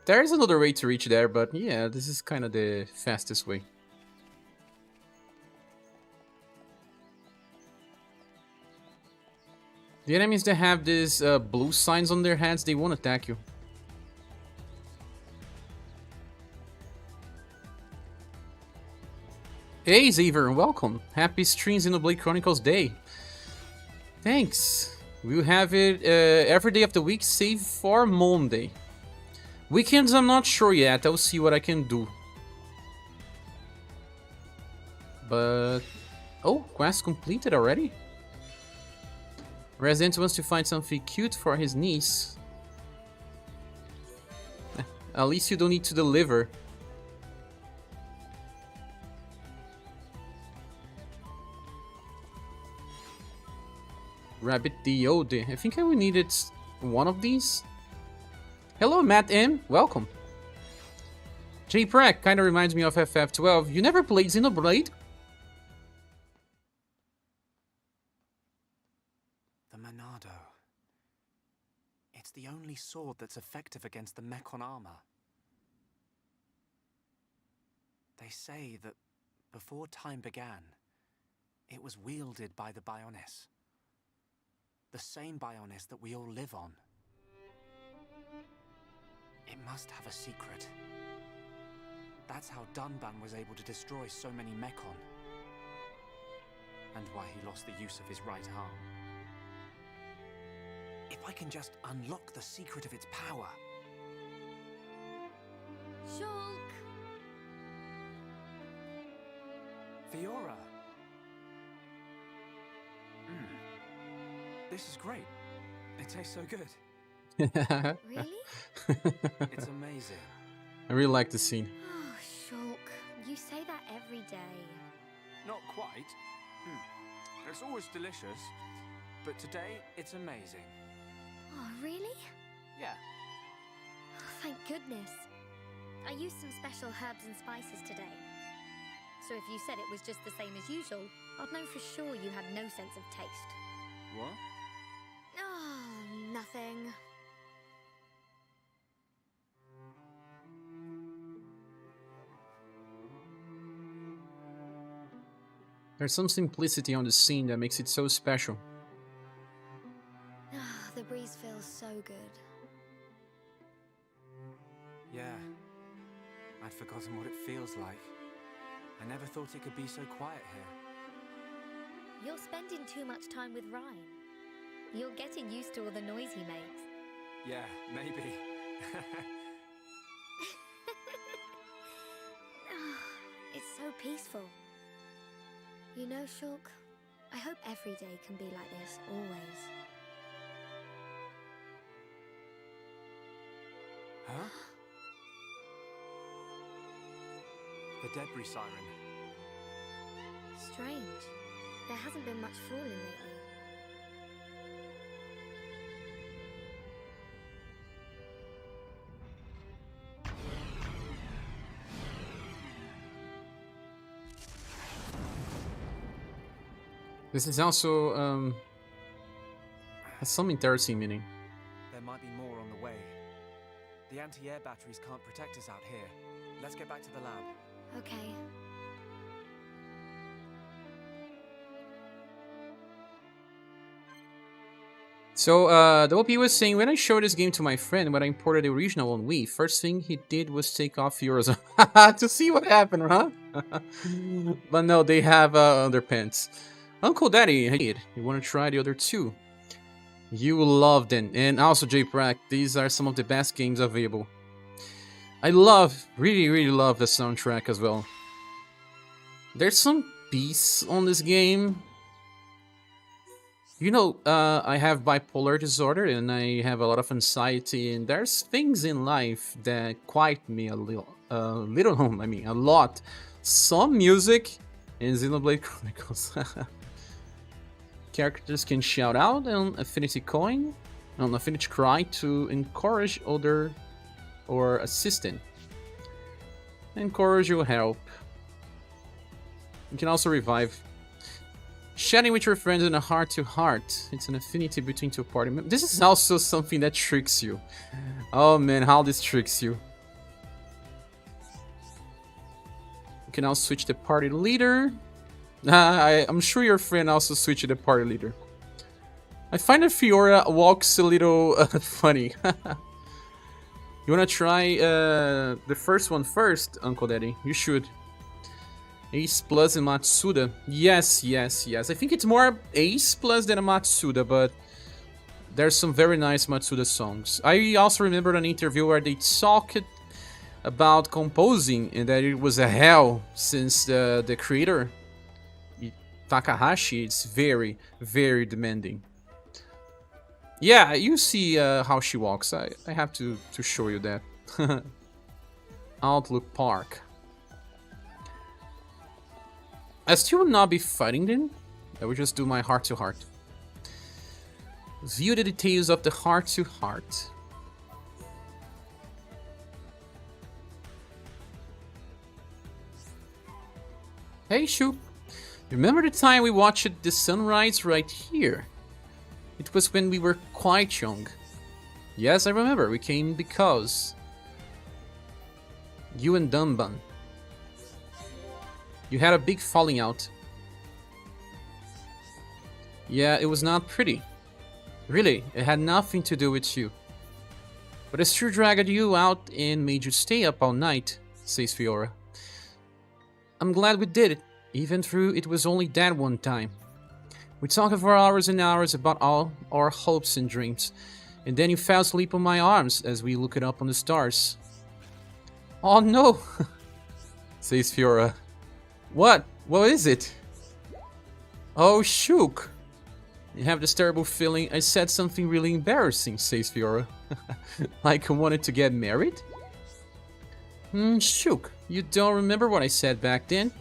There is another way to reach there, but yeah, this is kind of the fastest way. The enemies that have these blue signs on their heads, they won't attack you. Hey Xavier, welcome. Happy streams in the Xenoblade Chronicles Day. Thanks. We'll have it every day of the week, save for Monday. Weekends, I'm not sure yet. I'll see what I can do. But... oh, quest completed already? Resident wants to find something cute for his niece. At least you don't need to deliver. Rabbit Diode. I think I will need it one of these. Hello, Matt M. Welcome. J Prack kind of reminds me of FF12. You never played Xenoblade? The Monado. It's the only sword that's effective against the Mechon armor. They say that before time began, it was wielded by the Bionis. The same Bionis that we all live on. It must have a secret. That's how Dunban was able to destroy so many Mechon. And why he lost the use of his right arm. If I can just unlock the secret of its power. Shulk! Fiora! This is great. It tastes so good. Really? It's amazing. I really like the scene. Oh, Shulk. You say that every day. Not quite. It's always delicious. But today, it's amazing. Oh, really? Yeah. Oh, thank goodness. I used some special herbs and spices today. So if you said it was just the same as usual, I'd know for sure you had no sense of taste. What? Oh, nothing. There's some simplicity on the scene that makes it so special. Ah, the breeze feels so good. Yeah. I'd forgotten what it feels like. I never thought it could be so quiet here. You're spending too much time with Ryan. You're getting used to all the noise he makes. Yeah, maybe. It's so peaceful. You know, Shulk, I hope every day can be like this, always. Huh? The debris siren. Strange. There hasn't been much falling lately. This is also has some interesting meaning. There might be more on the way. The anti-air batteries can't protect us out here. Let's get back to the lab. Okay. So, the OP was saying, when I showed this game to my friend when I imported the original on Wii, first thing he did was take off yours to see what happened, huh? But no, they have underpants. Uncle Daddy, hey, you want to try the other two? You loved it. And also, JPrac, these are some of the best games available. I really love the soundtrack as well. There's some peace on this game. You know, I have bipolar disorder and I have a lot of anxiety, and there's things in life that quiet me a lot. Some music in Xenoblade Chronicles. Characters can shout out an affinity coin, an affinity cry to encourage other or assistant. Encourage your help. You can also revive. Chatting with your friends in a heart-to-heart. It's an affinity between two party members. This is also something that tricks you. Oh man, how this tricks you. You can also switch the party leader. I'm sure your friend also switched the party leader. I find that Fiora walks a little funny. You wanna try the first one first, Uncle Daddy? You should. Ace Plus and Matsuda. Yes. I think it's more Ace Plus than a Matsuda, but there's some very nice Matsuda songs. I also remember an interview where they talked about composing and that it was a hell since the creator, Takahashi, is very demanding. Yeah, you see how she walks. I have to show you that. Outlook Park. I still will not be fighting them. I will just do my heart-to-heart. View the details of the heart-to-heart. Hey, Shoop. Remember the time we watched the sunrise right here? It was when we were quite young. Yes, I remember. We came because... you and Dunban. You had a big falling out. Yeah, it was not pretty. Really, it had nothing to do with you. But I still dragged you out and made you stay up all night, says Fiora. I'm glad we did it, even though it was only that one time. We talked for hours and hours about all our hopes and dreams, and then you fell asleep on my arms as we looked up on the stars. Oh no, says Fiora. What? What is it? Oh, Shook. You have this terrible feeling I said something really embarrassing, says Fiora. Like I wanted to get married? Shook, you don't remember what I said back then?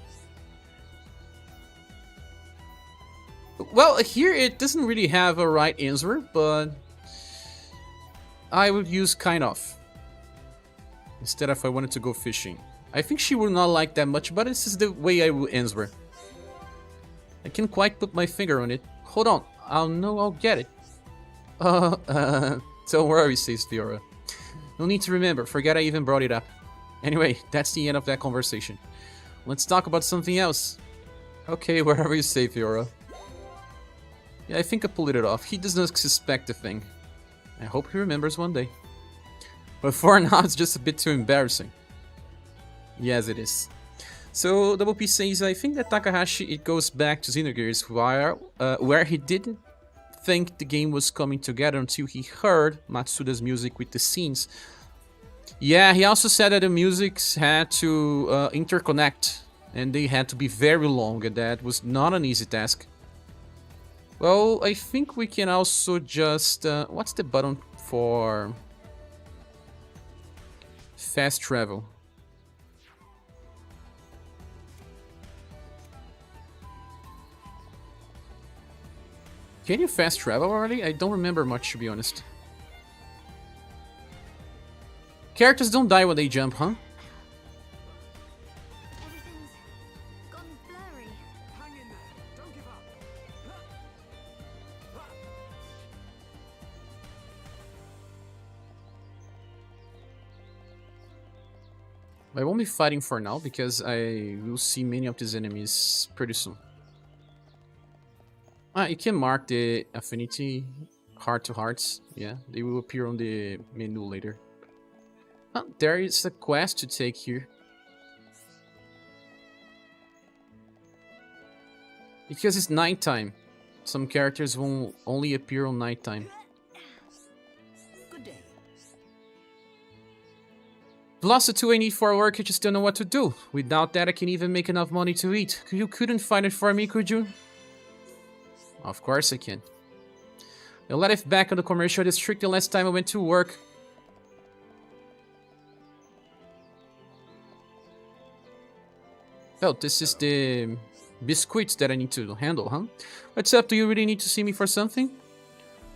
Well, here it doesn't really have a right answer, but I would use kind of. Instead if I wanted to go fishing. I think she would not like that much, but this is the way I will answer. I can't quite put my finger on it. Hold on, I'll get it. Don't worry, says Fiora. No need to remember, forget I even brought it up. Anyway, that's the end of that conversation. Let's talk about something else. Okay, wherever you say, Fiora. Yeah, I think I pulled it off. He does not suspect a thing. I hope he remembers one day. But for now, it's just a bit too embarrassing. Yes, it is. So Double P says, I think that Takahashi, it goes back to Xenogears, where he didn't think the game was coming together until he heard Matsuda's music with the scenes. Yeah, he also said that the musics had to interconnect, and they had to be very long, and that was not an easy task. Well, I think we can also just... what's the button for fast travel? Can you fast travel already? I don't remember much, to be honest. Characters don't die when they jump, huh? Everything's gone blurry. Hang in there. Don't give up. I won't be fighting for now because I will see many of these enemies pretty soon. Ah, you can mark the affinity heart to hearts. Yeah, they will appear on the menu later. Ah, there is a quest to take here. Because it's nighttime. Some characters will only appear on nighttime. Good day. Velocity 2 I need for work, I just don't know what to do. Without that I can even make enough money to eat. You couldn't find it for me, could you? Of course I can. I left back on the commercial district the last time I went to work. Oh, this is the biscuits that I need to handle, huh? What's up? Do you really need to see me for something?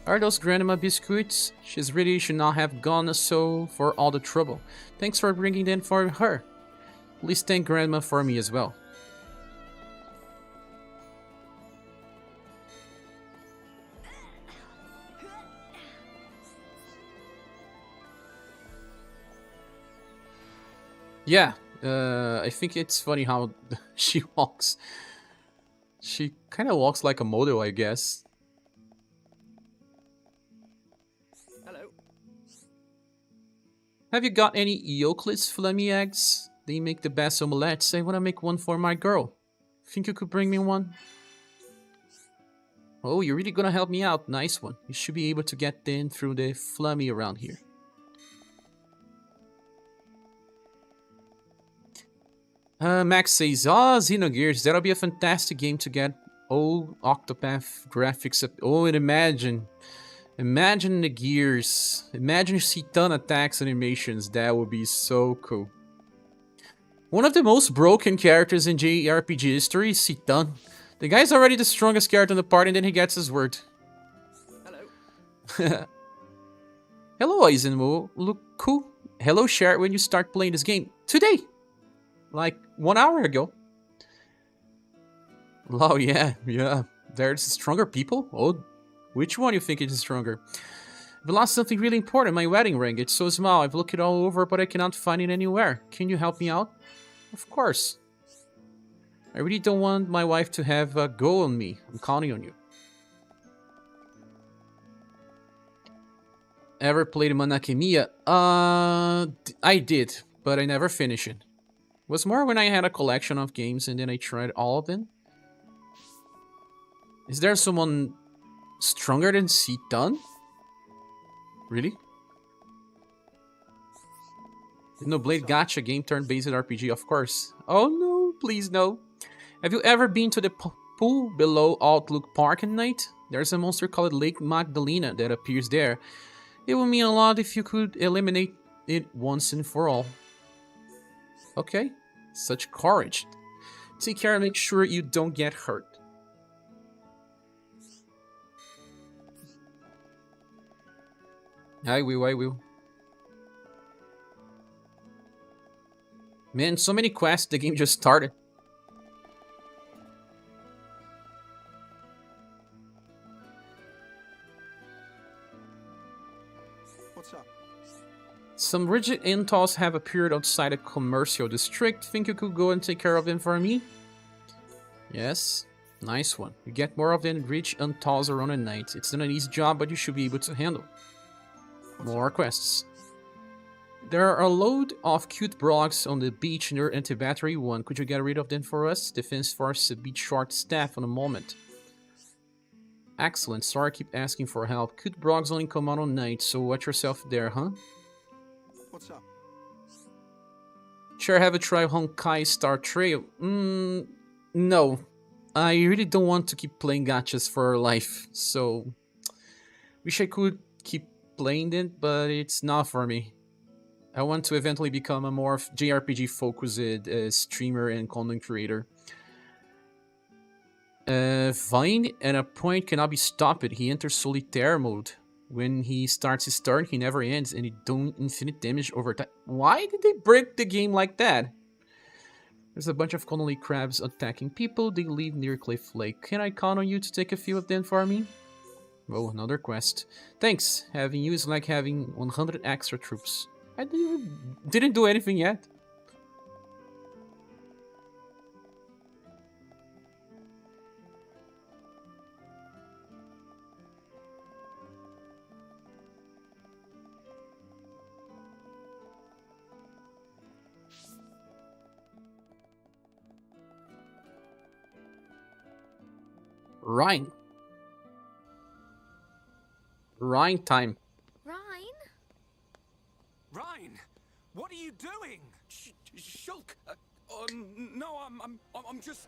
Are those grandma biscuits? She's really should not have gone so for all the trouble. Thanks for bringing them for her. Please thank grandma for me as well. Yeah, I think it's funny how she walks. She kind of walks like a model, I guess. Hello. Have you got any Euclid's Flammy eggs? They make the best omelettes. I want to make one for my girl. Think you could bring me one? Oh, you're really gonna help me out. Nice one. You should be able to get in through the Flammy around here. Max says, oh, Xenogears, that'll be a fantastic game to get old Octopath graphics up. Oh, and imagine the gears. Imagine Citan attacks animations. That would be so cool. One of the most broken characters in JRPG history is Citan. The guy's already the strongest character in the party, and then he gets his word. Hello. Hello, Aizenmo. Look cool. Hello, Share, when you start playing this game. Today. Like 1 hour ago. Oh, yeah. There's stronger people? Oh, which one you think is stronger? I've lost something really important, my wedding ring. It's so small, I've looked it all over, but I cannot find it anywhere. Can you help me out? Of course. I really don't want my wife to have a go on me. I'm counting on you. Ever played Manakemiya? I did, but I never finished it. Was more when I had a collection of games and then I tried all of them. Is there someone stronger than Citan? Really? Xenoblade Gacha game turn-based RPG, of course. Oh no, please no. Have you ever been to the pool below Outlook Park at night? There's a monster called Lake Magdalena that appears there. It would mean a lot if you could eliminate it once and for all. Okay, such courage. Take care and make sure you don't get hurt. I will. Man, so many quests, the game just started. What's up? Some rigid intals have appeared outside a commercial district. Think you could go and take care of them for me? Yes, nice one. You get more of them rich intals around at night. It's not an easy job, but you should be able to handle. More quests. There are a load of cute blocks on the beach near Anti-Battery 1. Could you get rid of them for us? Defense Force a bit short staff on a moment. Excellent. Sorry I keep asking for help. Cute blogs only come out on night, so watch yourself there, huh? What's up? Sure, have a try Honkai Star Trail. No. I really don't want to keep playing gachas for our life, so... Wish I could keep playing it, but it's not for me. I want to eventually become a more JRPG focused streamer and content creator. Vine at a point cannot be stopped. He enters solitaire mode. When he starts his turn, he never ends, and he does infinite damage over time. Why did they break the game like that? There's a bunch of Connolly crabs attacking people. They live near Cliff Lake. Can I count on you to take a few of them for me? Oh, another quest. Thanks. Having you is like having 100 extra troops. I didn't do anything yet. Rhine. Rhine time. Rhine? Rhine, what are you doing? Shulk! No, I'm just...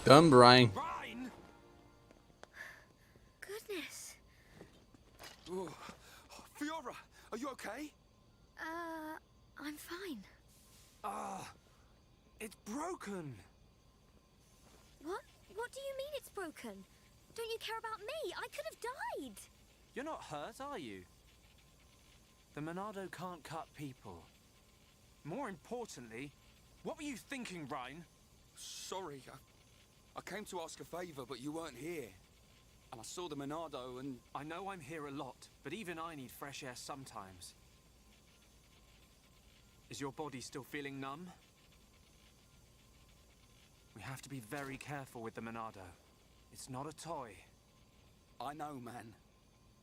Dumb Rhine. Rhine! Goodness. Oh, Fiora, are you okay? I'm fine. It's broken. What? What do you mean it's broken? Don't you care about me? I could have died. You're not hurt, are you? The Monado can't cut people. More importantly, what were you thinking, Rhine? Sorry, I came to ask a favor, but you weren't here. And I saw the Monado and... I know I'm here a lot, but even I need fresh air sometimes. Is your body still feeling numb? We have to be very careful with the Monado. It's not a toy. I know, man.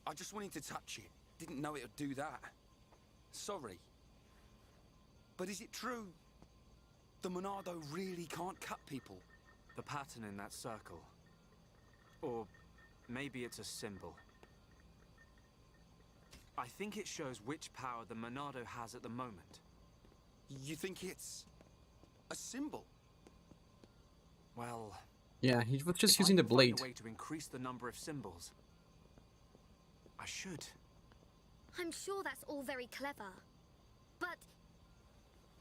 I just wanted to touch it. Didn't know it would do that. Sorry. But is it true? The Monado really can't cut people? The pattern in that circle. Or maybe it's a symbol. I think it shows which power the Monado has at the moment. You think it's... a symbol? Well... Yeah, he was just if using I the can find blade. a way to increase the number of symbols, I should. I'm sure that's all very clever. But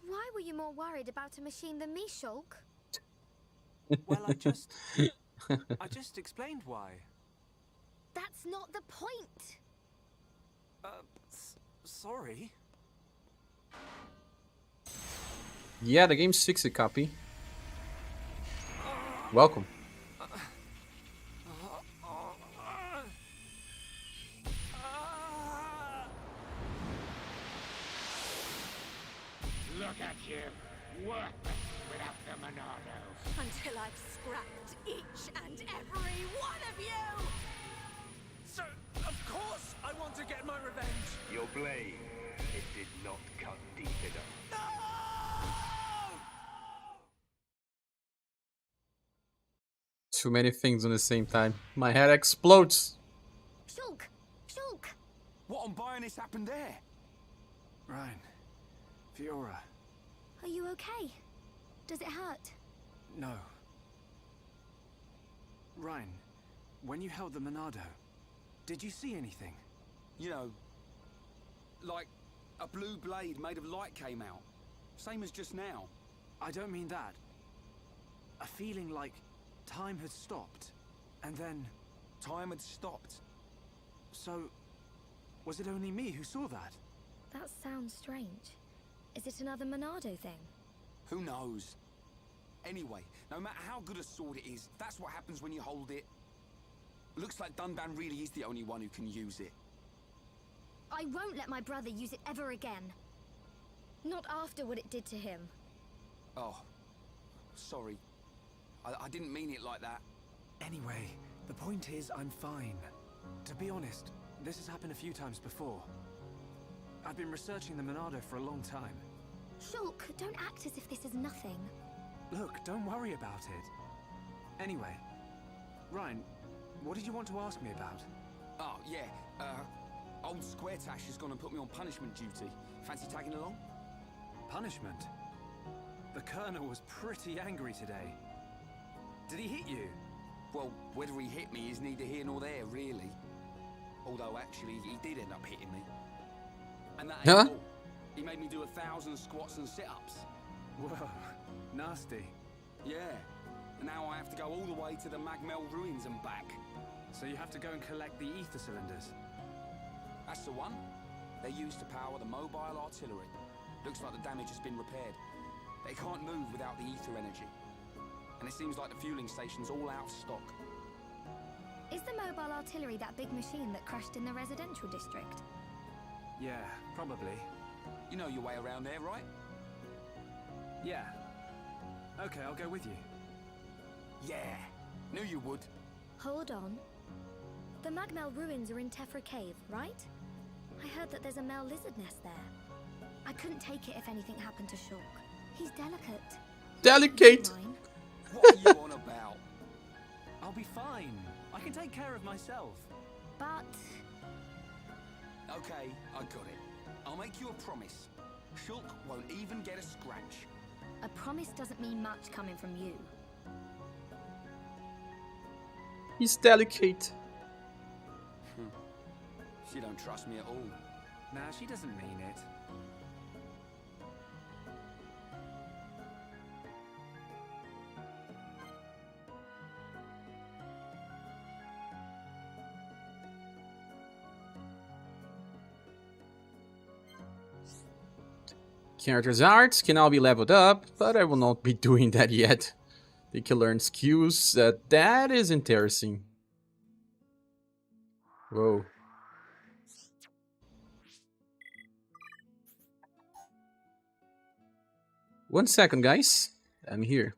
why were you more worried about a machine than me, Shulk? Well, I just explained why. That's not the point. Sorry. Yeah, the game's fixed, copy. Welcome. Look at you, worthless without the Monado. Until I've scrapped each and every one of you! So, of course I want to get my revenge. Your blade, it did not cut deep enough. Too many things on the same time. My head explodes. Shulk! Shulk! What on Bionis happened there? Rhine. Fiora. Are you okay? Does it hurt? No. Rhine, when you held the Monado, did you see anything? You know, like a blue blade made of light came out. Same as just now. I don't mean that. A feeling like time had stopped, and then... Time had stopped. So, was it only me who saw that? That sounds strange. Is it another Monado thing? Who knows? Anyway, no matter how good a sword it is, that's what happens when you hold it. Looks like Dunban really is the only one who can use it. I won't let my brother use it ever again. Not after what it did to him. Oh, sorry. I didn't mean it like that. Anyway, the point is I'm fine. To be honest, this has happened a few times before. I've been researching the Monado for a long time. Shulk, don't act as if this is nothing. Look, don't worry about it. Anyway, Ryan, what did you want to ask me about? Oh, yeah, old Squaretash has gone and put me on punishment duty. Fancy tagging along? Punishment? The Colonel was pretty angry today. Did he hit you? Well, whether he hit me is neither here nor there, really. Although, actually, he did end up hitting me. And that ain't all. He made me do 1,000 squats and sit-ups. Whoa, nasty. Yeah, and now I have to go all the way to the Magmel ruins and back. So you have to go and collect the ether cylinders? That's the one. They're used to power the mobile artillery. Looks like the damage has been repaired. They can't move without the ether energy. And it seems like the fueling station's all out of stock. Is the mobile artillery that big machine that crashed in the residential district? Yeah, probably. You know your way around there, right? Yeah. Okay, I'll go with you. Yeah, knew you would. Hold on. The Magmel ruins are in Tephra Cave, right? I heard that there's a Mel lizard nest there. I couldn't take it if anything happened to Shulk. He's delicate. Delicate? What are you on about? I'll be fine. I can take care of myself. But... Okay, I got it. I'll make you a promise. Shulk won't even get a scratch. a promise doesn't mean much coming from you. He's delicate. She don't trust me at all. Nah, she doesn't mean it. Character's arts can now be leveled up, but I will not be doing that yet. They can learn skills. That is interesting. Whoa. One second, guys. I'm here.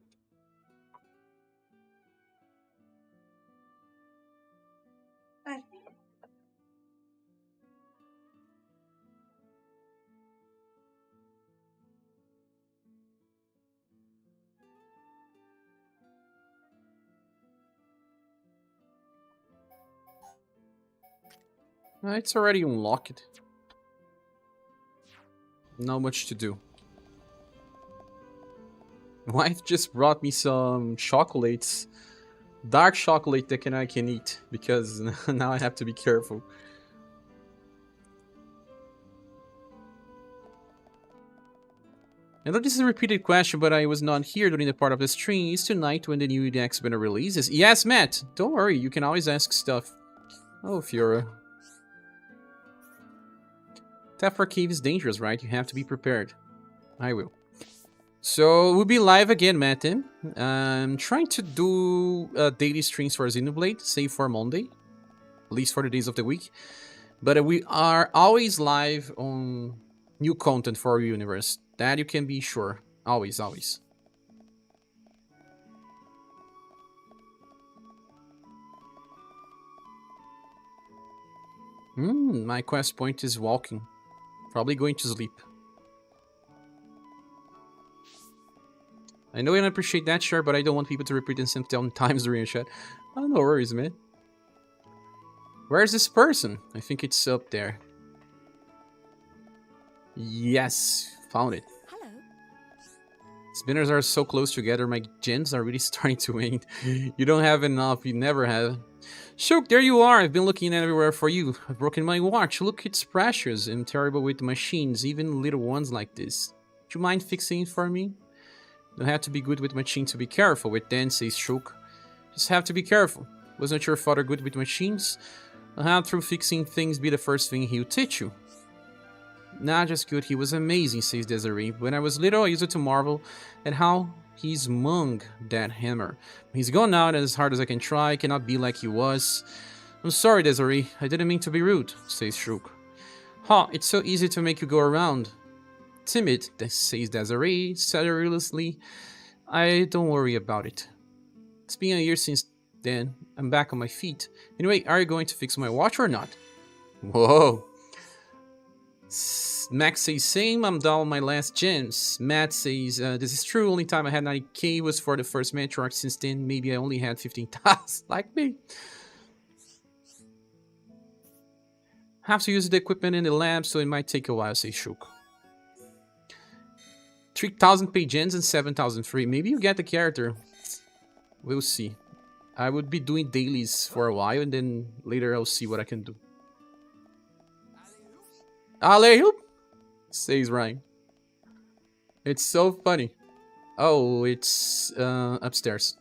It's already unlocked. Not much to do. Wife just brought me some chocolates. Dark chocolate that I can eat. Because now I have to be careful. I know this is a repeated question, but I was not here during the part of the stream. Is tonight when the new EDX banner releases? Yes, Matt! Don't worry, you can always ask stuff. Oh, Fiora. Tephra Cave is dangerous, right? You have to be prepared. I will. So, we'll be live again, Matt. I'm trying to do daily streams for Xenoblade, save for Monday. At least for the days of the week. But we are always live on new content for our universe. That you can be sure. Always, always. My quest point is walking. Probably going to sleep. I know you don't appreciate that, sure, but I don't want people to repeat themselves 10 times during a chat. Oh, no worries, man. Where's this person? I think it's up there. Yes, found it. Hello. Spinners are so close together, my gens are really starting to wane. You don't have enough, you never have. Shook, there you are. I've been looking everywhere for you. I've broken my watch. Look, it's precious. I'm terrible with machines, even little ones like this. Do you mind fixing it for me? Don't have to be good with machines to be careful with them, says Shook. Just have to be careful. Wasn't your father good with machines? How through fixing things be the first thing he'll teach you. Not just good, he was amazing, says Desiree. When I was little, I used to marvel at how he swung that hammer. He's gone now, and as hard as I can try, I cannot be like he was. I'm sorry, Desiree. I didn't mean to be rude, says Shrook. Ha, it's so easy to make you go around. Timid, says Desiree, seriously. I don't worry about it. It's been a year since then. I'm back on my feet. Anyway, are you going to fix my watch or not? Whoa. Max says, same, I'm down on my last gems. Matt says, this is true, only time I had 90k was for the first Metroid. Since then, maybe I only had 15,000, like me. Have to use the equipment in the lab, so it might take a while, says Shuk. 3,000 pay gens and 7,000 free. Maybe you get the character. We'll see. I would be doing dailies for a while, and then later I'll see what I can do. Alley-oop, says Ryan. It's so funny. Oh, it's upstairs.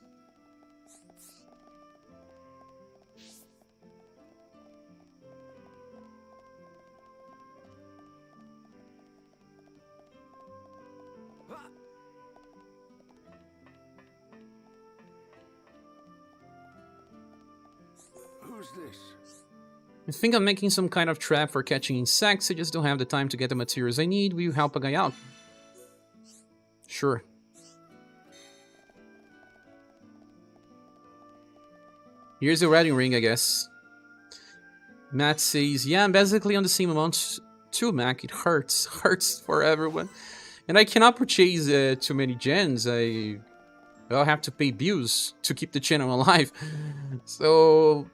Who's this? I think I'm making some kind of trap for catching insects. I just don't have the time to get the materials I need. Will you help a guy out? Sure. Here's the wedding ring, I guess. Matt says, yeah, I'm basically on the same amount too, Mac. It hurts. Hurts for everyone. And I cannot purchase too many gens. I'll have to pay bills to keep the channel alive. So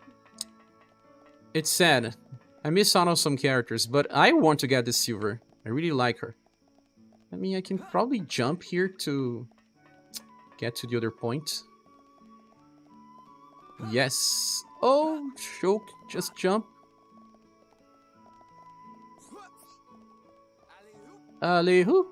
it's sad. I miss out on some characters, but I want to get the silver. I really like her. I mean, I can probably jump here to get to the other point. Yes. Oh, choke. Just jump. Alley-hoop.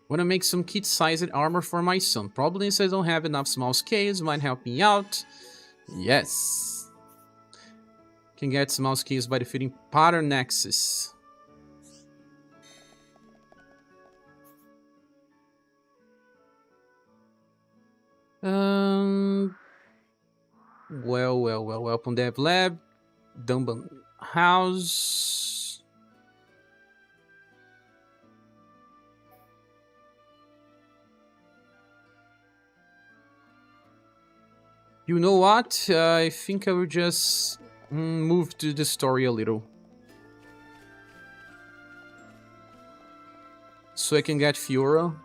Want to make some kid-sized armor for my son. Probably since I don't have enough small scales, might help me out. Yes. Can get small scales by defeating Pattern Nexus. Well. Open Dev Lab. Dumban House. You know what? I think I will just move to the story a little. So I can get Fiora.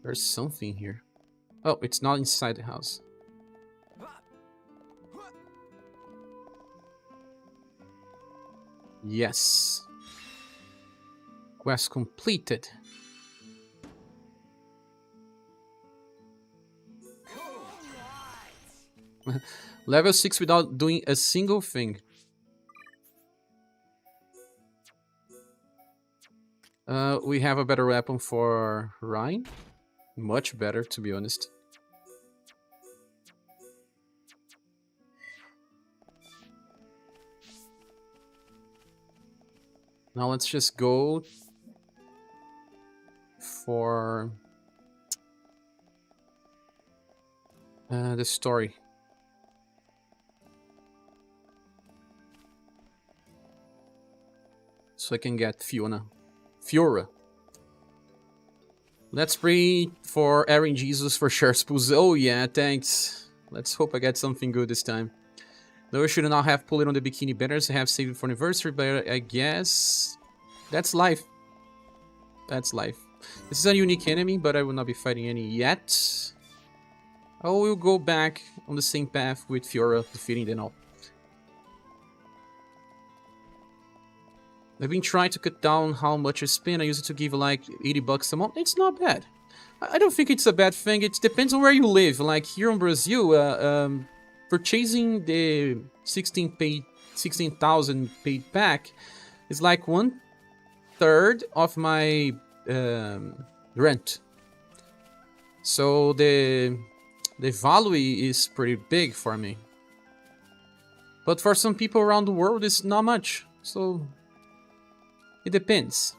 There's something here. Oh, it's not inside the house. Yes. Quest completed. Level 6 without doing a single thing. We have a better weapon for Ryan. Much better, to be honest. Now let's just go for the story. So I can get Fiora. Let's pray for Aaron Jesus for sure. Oh yeah, thanks. Let's hope I get something good this time. Though I should not have pulled it on the bikini banners. I have saved it for anniversary, but I guess that's life. That's life. This is a unique enemy, but I will not be fighting any yet. I will go back on the same path with Fiora, defeating them all. I've been trying to cut down how much I spend. I used to give like 80 bucks a month. It's not bad. I don't think it's a bad thing. It depends on where you live. Like here in Brazil, purchasing the 16,000 paid pack It's like 1/3 of my rent. So the value is pretty big for me. But for some people around the world, it's not much. So it depends.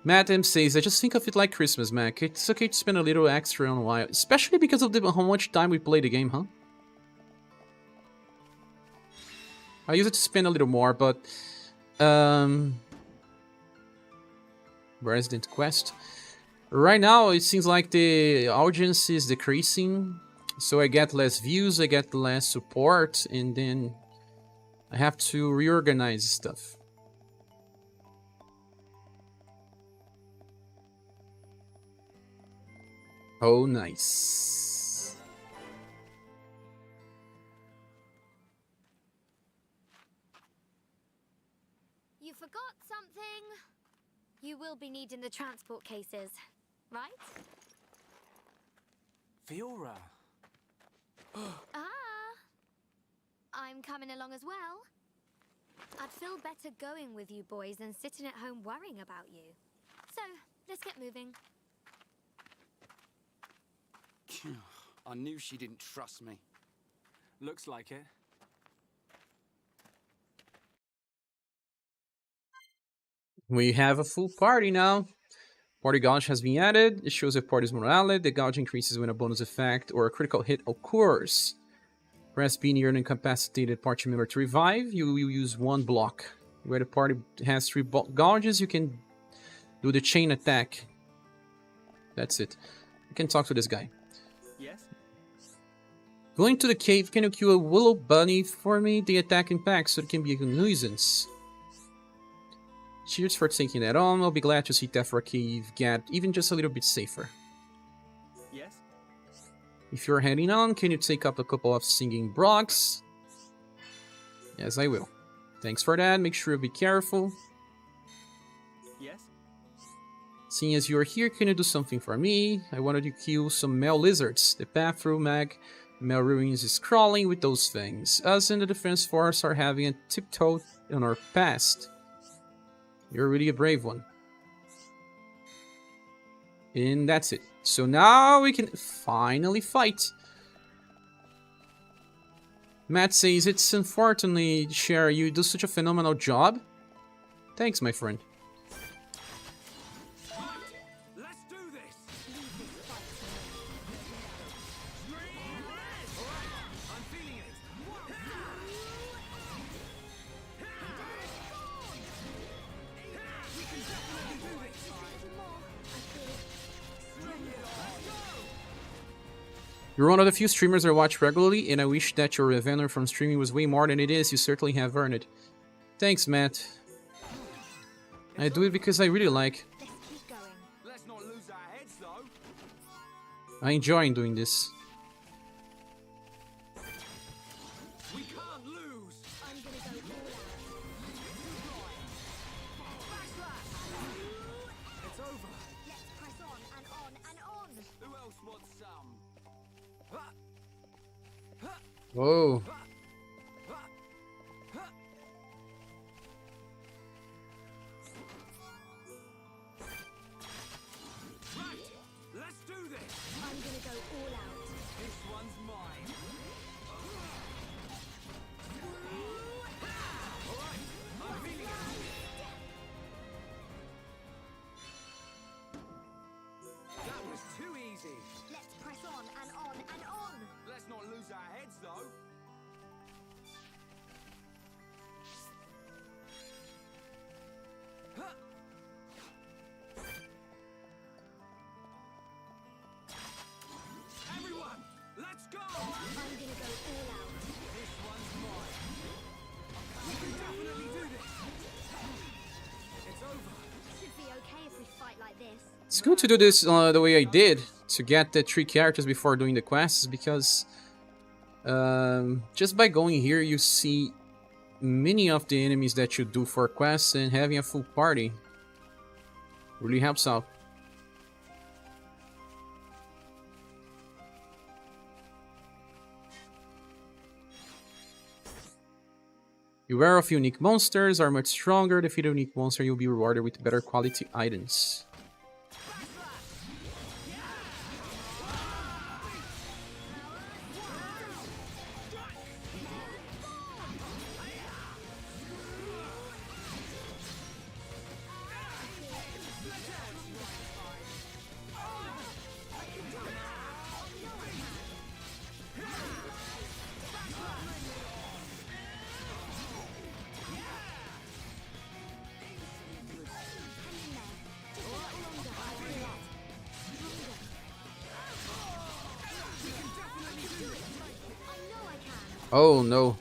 Matt M says, I just think of it like Christmas, Mac. It's okay to spend a little extra on a while, especially because of how much time we play the game, huh? I use it to spend a little more, but Resident Quest. Right now, it seems like the audience is decreasing, so I get less views, I get less support, and then I have to reorganize stuff. Oh, nice. You forgot something. You will be needing the transport cases, right? Fiora. I'm coming along as well. I'd feel better going with you boys than sitting at home worrying about you. So, let's get moving. I knew she didn't trust me. Looks like it. We have a full party now. Party gauge has been added. It shows a party's morale. The gauge increases when a bonus effect or a critical hit occurs. Press B near an incapacitated party member to revive. You will use 1 block. Where the party has 3 gauges, you can do the chain attack. That's it. You can talk to this guy. Yes? Going to the cave, can you kill a willow bunny for me? They attack in packs, so it can be a nuisance. Cheers for taking that on. I'll be glad to see Tephra Cave get even just a little bit safer. Yes? If you're heading on, can you take up a couple of singing blocks? Yes, I will. Thanks for that. Make sure you be careful. Yes? Seeing as you're here, can you do something for me? I wanted to kill some male lizards. The path through Mel Ruins is crawling with those things. Us and the defense force are having a tiptoe on our past. You're really a brave one. And that's it. So now we can finally fight. Matt says, it's unfortunately, Cher, you do such a phenomenal job. Thanks, my friend. Let's do this! I'm feeling it! We can definitely do this! You're one of the few streamers I watch regularly, and I wish that your revenue from streaming was way more than it is. You certainly have earned it. Thanks, Matt. I do it because I really like. Let's keep going. Let's not lose our heads, though. I enjoy doing this. We can't lose! I'm gonna go all out. It's over! Let's press on and on and on. Who else wants some? Whoa. Let's do this! I'm gonna go all out. This one's mine! Alright, I'm feeling it! That was too easy! Let's press on and on and on. Let's not lose our heads, though. Everyone, let's go! I'm gonna go all out. This one's mine! We can definitely do this! It's over! Should be okay if we fight like this. It's good to do this the way I did, to get the 3 characters before doing the quests, because just by going here you see many of the enemies that you do for quests, and having a full party really helps out. Beware of unique monsters, are much stronger. Defeat a unique monster, you'll be rewarded with better quality items. Oh no.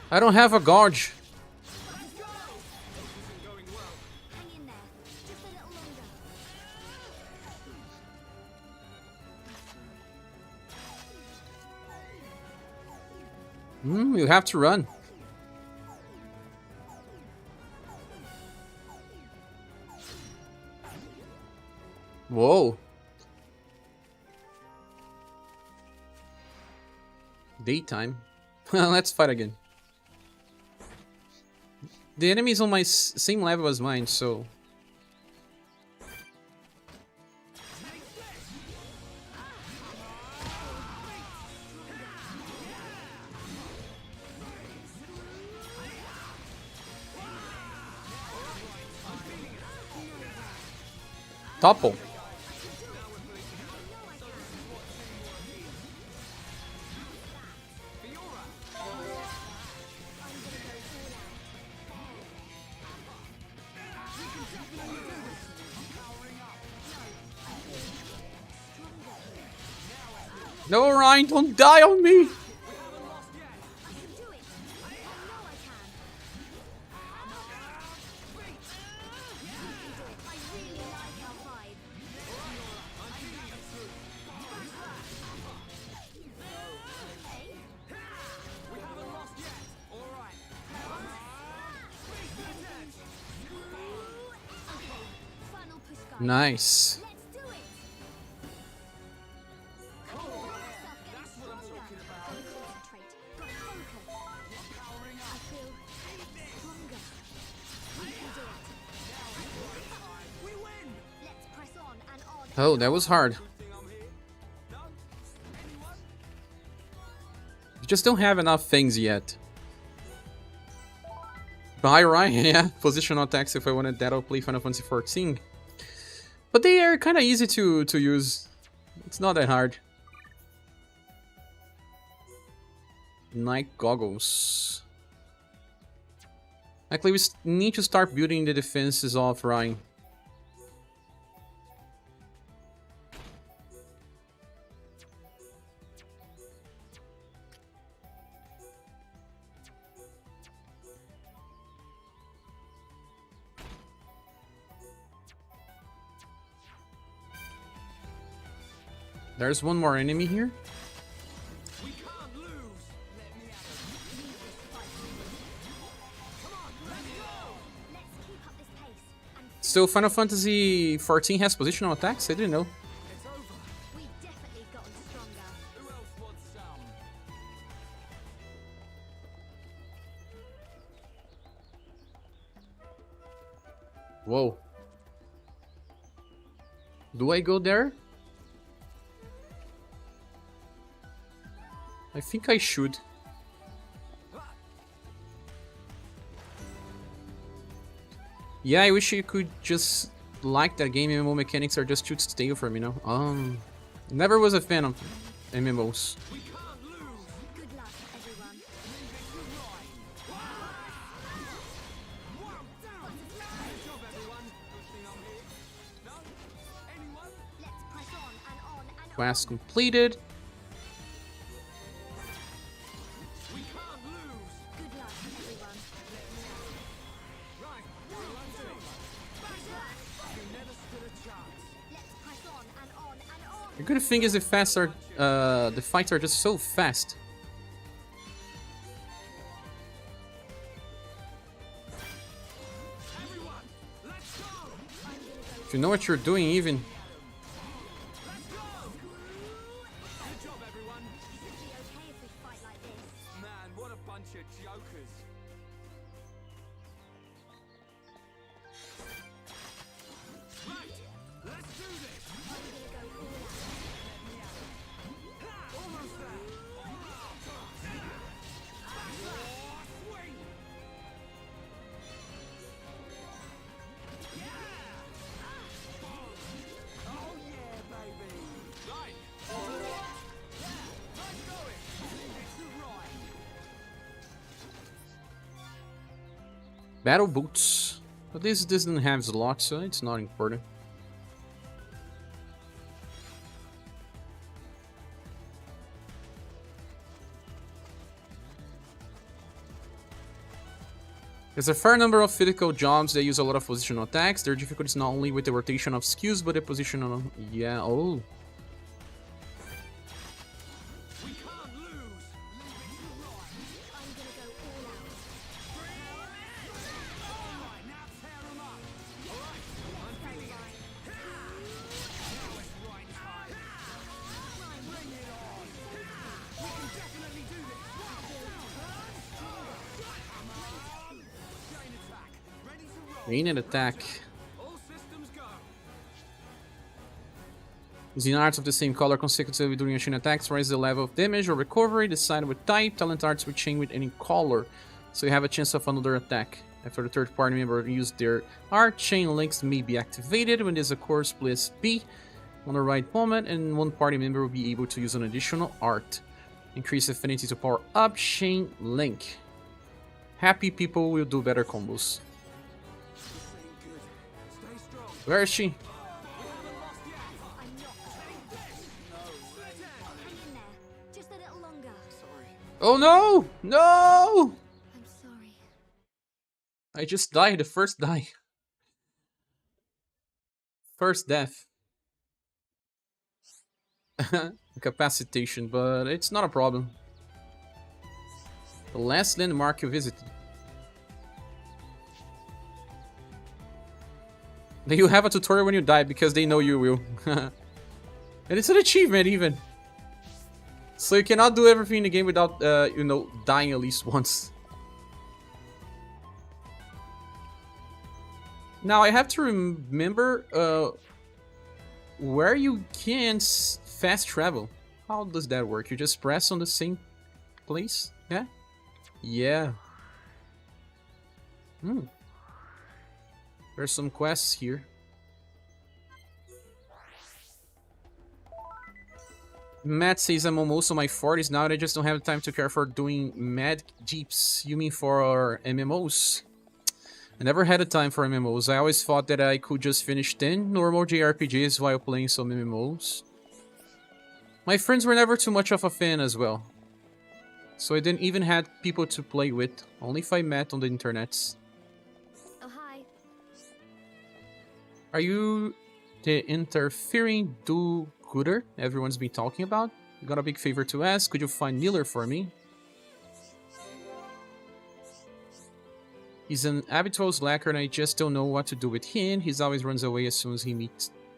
I don't have a gauge. You have to run. Whoa. Daytime. Let's fight again. The enemy's on my same level as mine, so... Topple. No, Ryan, don't die on me! Nice. Oh, that was hard. You just don't have enough things yet. Bye, Ryan. Yeah, positional attacks. If I wanted that, I'll play Final Fantasy 14. But they are kind of easy to use. It's not that hard. Night goggles. Actually, we need to start building the defenses of Ryan. There's one more enemy here. So Final Fantasy 14 has positional attacks? I didn't know. Whoa. Do I go there? I think I should. Yeah, I wish you could just like that game. MMO mechanics are just too stale for me, you know? Never was a fan of MMOs. Quest completed. The good thing is the fights are just so fast. If you know what you're doing, even. bunch of jokers. Right, let's do this. Almost there. Swing. Oh yeah, baby! Right. Nice going. It's the right. Battle boots. But this doesn't have slots, so it's not important. There's a fair number of physical jobs that use a lot of positional attacks. Their difficulty is not only with the rotation of skills, but the positional... Yeah, oh. We can't lose. I'm gonna go all out. All right, now tear 'em up. All right, I'm feeling it. Now it's right time. Bring it on. We can definitely do this. Chain attack. Ready to roll. Rain and attack. All systems go. Using arts of the same color consecutively during a chain attacks raise the level of damage or recovery. Decide with type. Talent arts will chain with any color, so you have a chance of another attack. After the third party member used their art, chain links may be activated. When this occurs, press B on the right moment, and one party member will be able to use an additional art. Increase affinity to power up chain link. Happy people will do better combos. Where is she? I'm not. Hang in there. Just a little longer. Sorry. Oh no! No! I'm sorry. I just died, the first die. First death. Incapacitation, but it's not a problem. The last landmark you visited. Then you have a tutorial when you die because they know you will. And it's an achievement even. So you cannot do everything in the game without, you know, dying at least once. Now I have to remember where you can fast travel. How does that work? You just press on the same place? Yeah? Yeah. There's some quests here. Matt says I'm almost on my 40s now and I just don't have time to care for doing mad jeeps. You mean for MMOs? I never had a time for MMOs. I always thought that I could just finish 10 normal JRPGs while playing some MMOs. My friends were never too much of a fan as well. So I didn't even have people to play with. Only if I met on the internets. Oh, hi. Are you the interfering do-gooder everyone's been talking about? Got a big favor to ask. Could you find Miller for me? He's an habitual slacker and I just don't know what to do with him. He always runs away as soon as he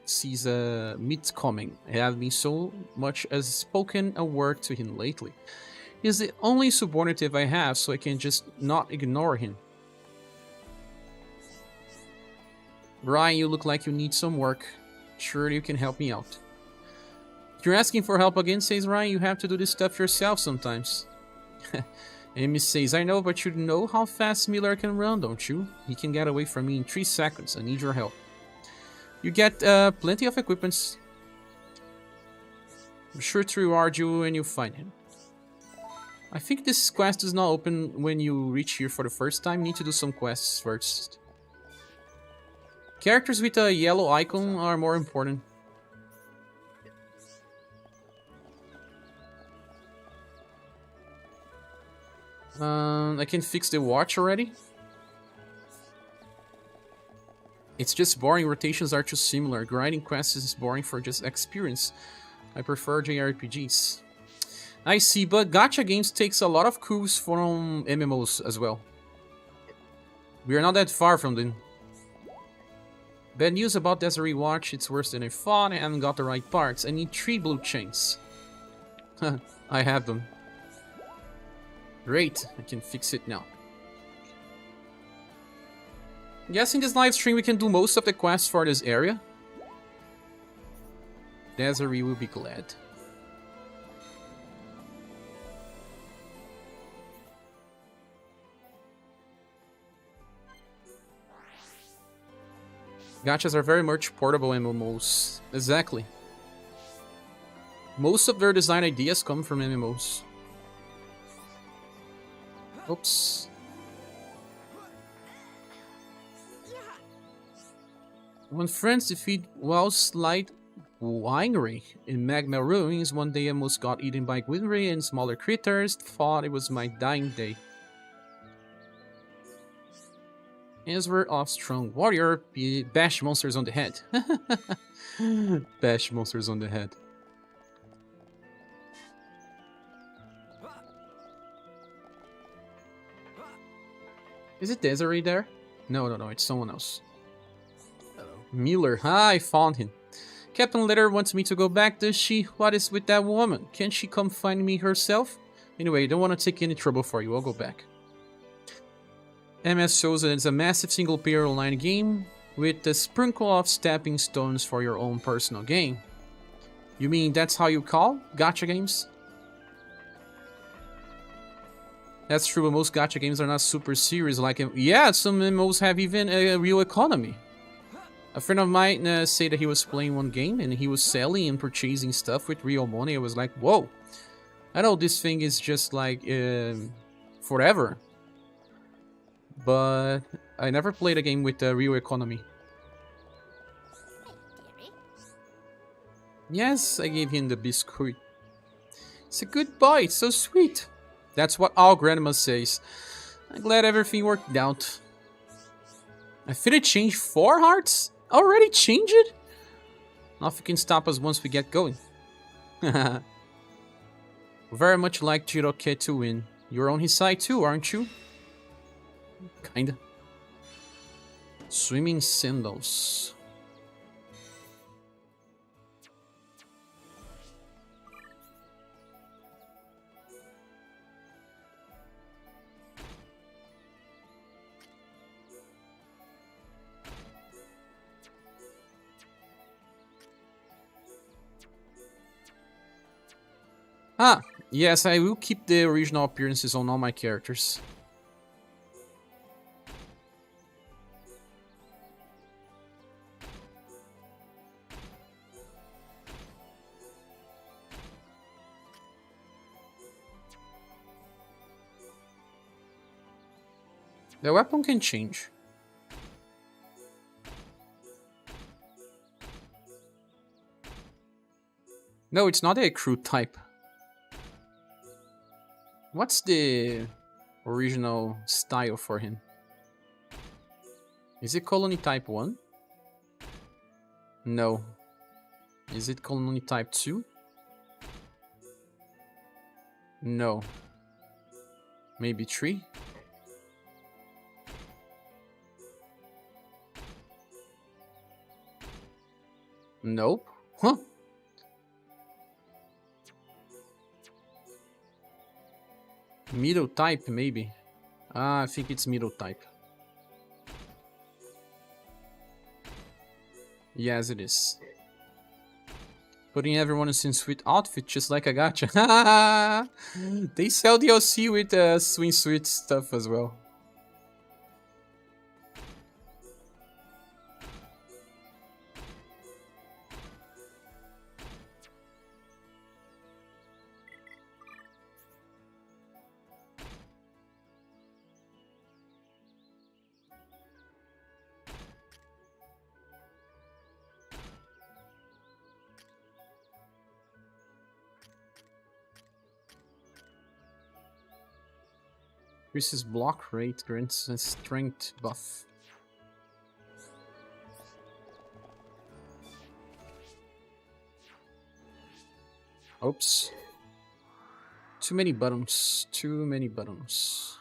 sees a meet coming. I have been so much as spoken a word to him lately. He's the only subordinate I have, so I can just not ignore him. Brian, you look like you need some work. Surely you can help me out. If you're asking for help again, says Ryan, you have to do this stuff yourself sometimes. Amy says, I know, but you know how fast Miller can run, don't you? He can get away from me in 3 seconds. I need your help. You get plenty of equipments. I'm sure to reward you when you find him. I think this quest does not open when you reach here for the first time. You need to do some quests first. Characters with a yellow icon are more important. I can fix the watch already. It's just boring. Rotations are too similar. Grinding quests is boring for just experience. I prefer JRPGs. I see, but gacha games takes a lot of coups from MMOs as well. We are not that far from them. Bad news about Desiree Watch, it's worse than I thought. I haven't got the right parts. I need 3 blue chains. I have them. Great, I can fix it now. Guess in this live stream we can do most of the quests for this area. Desiree will be glad. Gachas are very much portable MMOs. Exactly. Most of their design ideas come from MMOs. Oops. When friends defeat Wildslide Winery in Magma Ruins, one day I almost got eaten by Gwynry and smaller critters. Thought it was my dying day. Answer of Strong Warrior, bash monsters on the head. Bash monsters on the head. Is it Desiree there? No, it's someone else. Hello. Miller, I found him. Captain Letter wants me to go back, does she? What is with that woman? Can't she come find me herself? Anyway, don't want to take any trouble for you, I'll go back. MS shows that it's a massive single-player online game with a sprinkle of stepping stones for your own personal game. You mean that's how you call gacha games? That's true, but most gacha games are not super serious like... Yeah, some MMOs have even a real economy. A friend of mine said that he was playing one game and he was selling and purchasing stuff with real money. I was like, whoa. I know this thing is just like forever. But I never played a game with a real economy. Yes, I gave him the biscuit. It's a good boy, it's so sweet. That's what all grandma says. I'm glad everything worked out. I finna change 4 hearts? Already change it? Nothing can stop us once we get going. Very much like Jiroke to win. You're on his side too, aren't you? Kinda. Swimming sandals. Ah, yes, I will keep the original appearances on all my characters. The weapon can change. No, it's not a crew type. What's the original style for him? Is it colony type 1? No. Is it colony type 2? No. Maybe 3? Nope. Huh. Middle type, maybe. Ah, I think it's middle type. Yes, it is. Putting everyone in sweet outfit, just like a gacha. They sell DLC with sweet stuff as well. Increases block rate, grants a strength buff. Oops. Too many buttons. Too many buttons.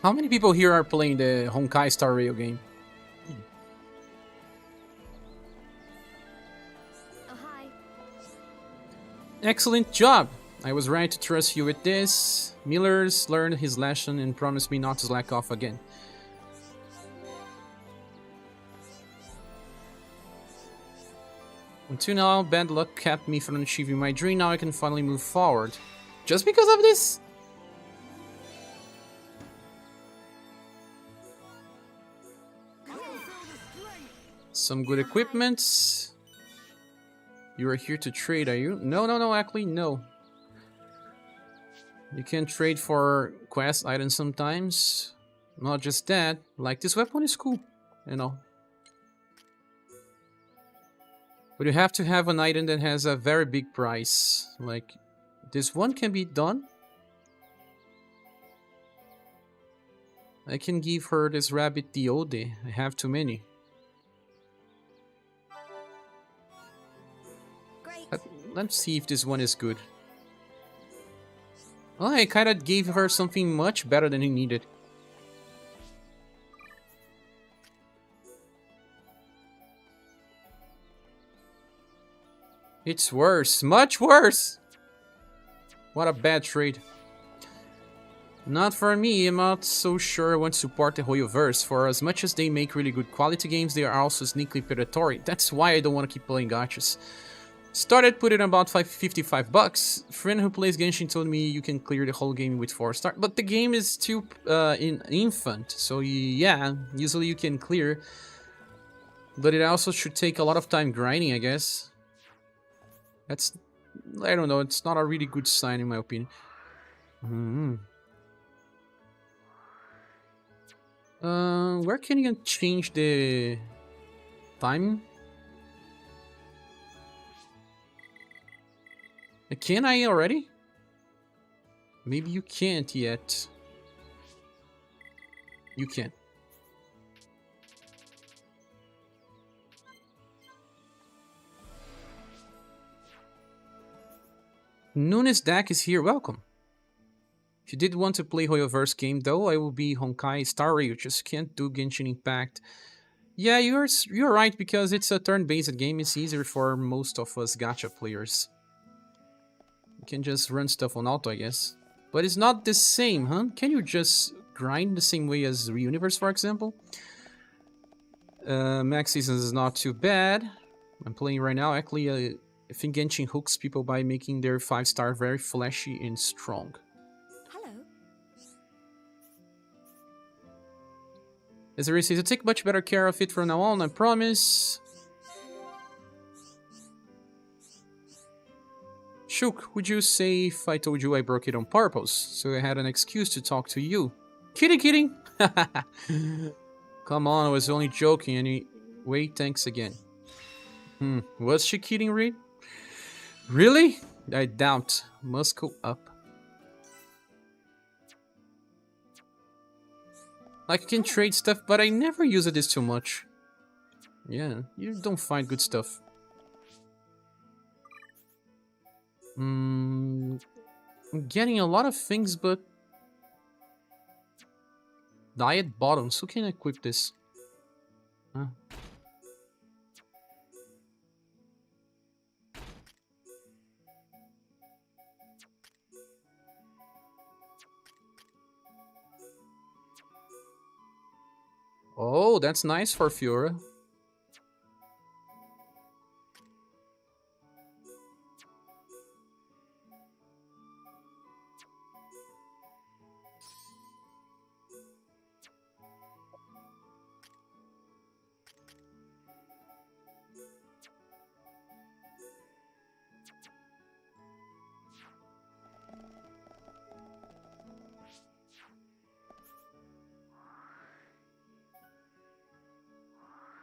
How many people here are playing the Honkai Star Rail game? Oh, hi. Excellent job! I was right to trust you with this. Miller's learned his lesson and promised me not to slack off again. Until now, bad luck kept me from achieving my dream. Now I can finally move forward. Just because of this? Some good equipment. You are here to trade, are you? No, actually, no. You can trade for quest items sometimes. Not just that. Like, this weapon is cool, you know. But you have to have an item that has a very big price. Like, this one can be done. I can give her this rabbit Diode. I have too many. Great. Let's see if this one is good. Oh, I kinda gave her something much better than he needed. It's worse. Much worse! What a bad trade. Not for me, I'm not so sure I want to support the Hoyoverse. For as much as they make really good quality games, they are also sneakily predatory. That's why I don't want to keep playing gachas. Started putting about $55. Friend who plays Genshin told me you can clear the whole game with 4 stars, but the game is still in infant, so yeah, usually you can clear. But it also should take a lot of time grinding, I guess. That's, I don't know, it's not a really good sign in my opinion. Where can you change the time? Can I already? Maybe you can't yet. You can. Nunes Dak is here, welcome. If you did want to play Hoyoverse game though, I will be Honkai Star Rail, you just can't do Genshin Impact. Yeah, you're right, because it's a turn-based game, it's easier for most of us gacha players. You can just run stuff on auto, I guess. But it's not the same, huh? Can you just grind the same way as Reuniverse, for example? Max Seasons is not too bad. I'm playing right now, actually, I think Genshin hooks people by making their 5-star very flashy and strong. Hello. As Ray says, I'll take much better care of it from now on, I promise. Shuk, would you say if I told you I broke it on purpose, so I had an excuse to talk to you? Kidding! Come on, I was only joking anyway, thanks again. Was she kidding, Reed? Really? I doubt. Must go up. Like, I can trade stuff, but I never use this too much. Yeah, you don't find good stuff. I'm getting a lot of things, but... Diet bottoms. Who can equip this? Huh? Oh, that's nice for Fiora.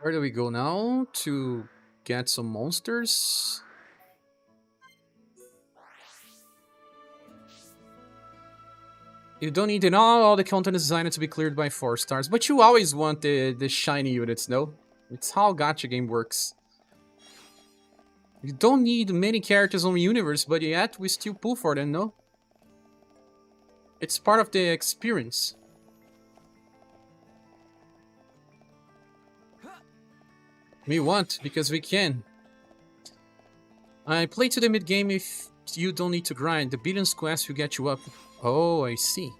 Where do we go now? To get some monsters? You don't need it all the content is designed to be cleared by 4 stars, but you always want the shiny units, no? It's how gacha game works. You don't need many characters on the universe, but yet we still pull for them, no? It's part of the experience. We want, because we can. I play to the mid-game if you don't need to grind. The Beaten's quest will get you up. Oh, I see.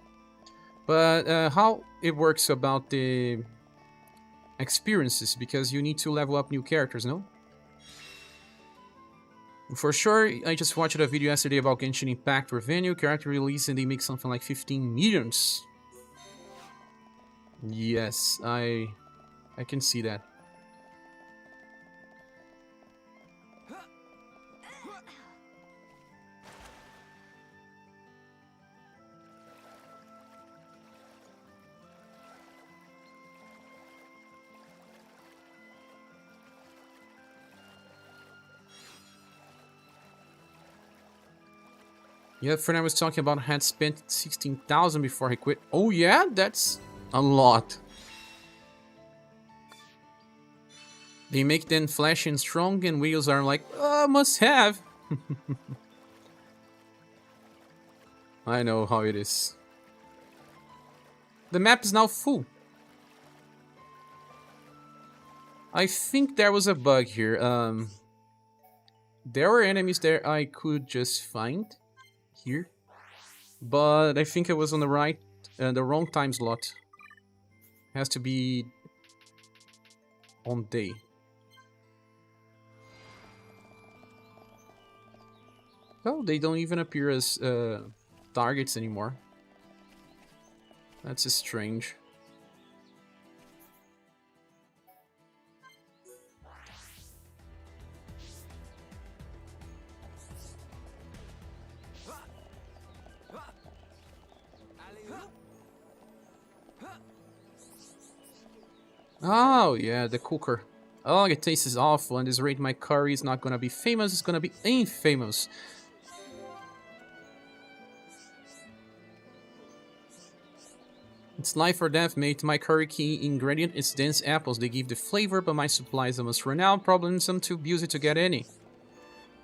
But how it works about the experiences? Because you need to level up new characters, no? For sure, I just watched a video yesterday about Genshin Impact revenue, character release, and they make something like 15 millions. Yes, I can see that. Yeah, friend I was talking about had spent 16,000 before he quit. Oh yeah, that's a lot. They make them flashy and strong, and wheels are like, must have. I know how it is. The map is now full. I think there was a bug here. There were enemies there I could just find here, but I think I was on the wrong time slot. Has to be on day. Oh, they don't even appear as targets anymore. That's strange. Oh, yeah, the cooker. Oh, it tastes awful, and this rate my curry is not gonna be famous, it's gonna be infamous. It's life or death, mate. My curry key ingredient is dense apples. They give the flavor, but my supplies almost run out. Problems, I'm too busy to get any.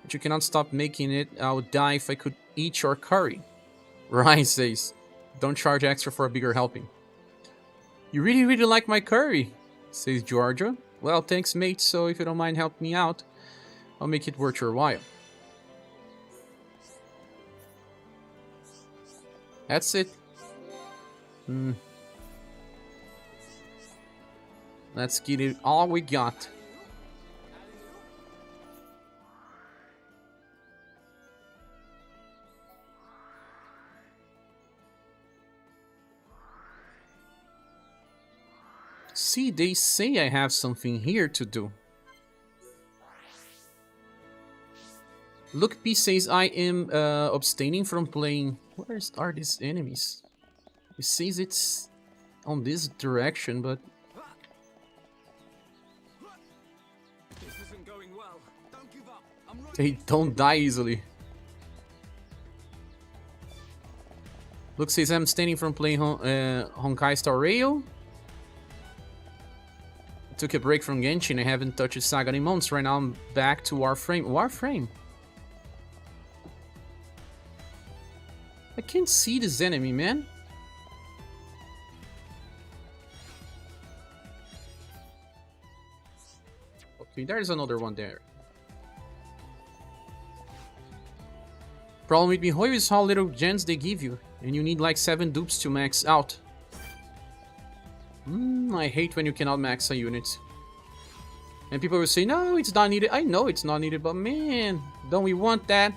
But you cannot stop making it. I would die if I could eat your curry. Ryan says, don't charge extra for a bigger helping. You really like my curry, says Georgia. Well, thanks, mate, so if you don't mind helping me out, I'll make it worth your while. That's it. Let's get it all we got. See, they say I have something here to do. Look, P says I am abstaining from playing. Where are these enemies? It says it's on this direction, but This isn't going well. Don't give up. I'm right. they don't die easily. Look, says I'm abstaining from playing Honkai Star Rail. Took a break from Genshin. I haven't touched Saga in months. Right now I'm back to Warframe. Warframe? I can't see this enemy, man. Okay, there's another one there. Problem with Mihoyo is how little gens they give you, and you need like 7 dupes to max out. I hate when you cannot max a unit. And people will say, no, it's not needed. I know it's not needed, but man, don't we want that?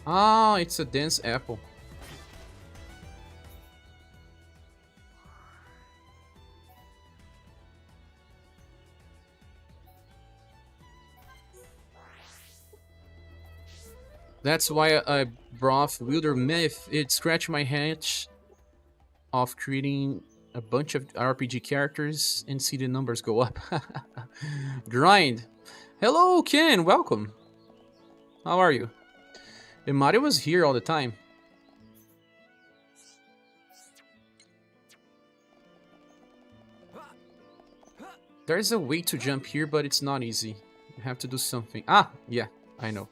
Ah, it's a dense apple. That's why I brought Wilder Myth. It scratched my head of creating a bunch of RPG characters and see the numbers go up. Grind. Hello, Ken. Welcome. How are you? And Mario was here all the time. There's a way to jump here, but it's not easy. You have to do something. Ah, yeah, I know.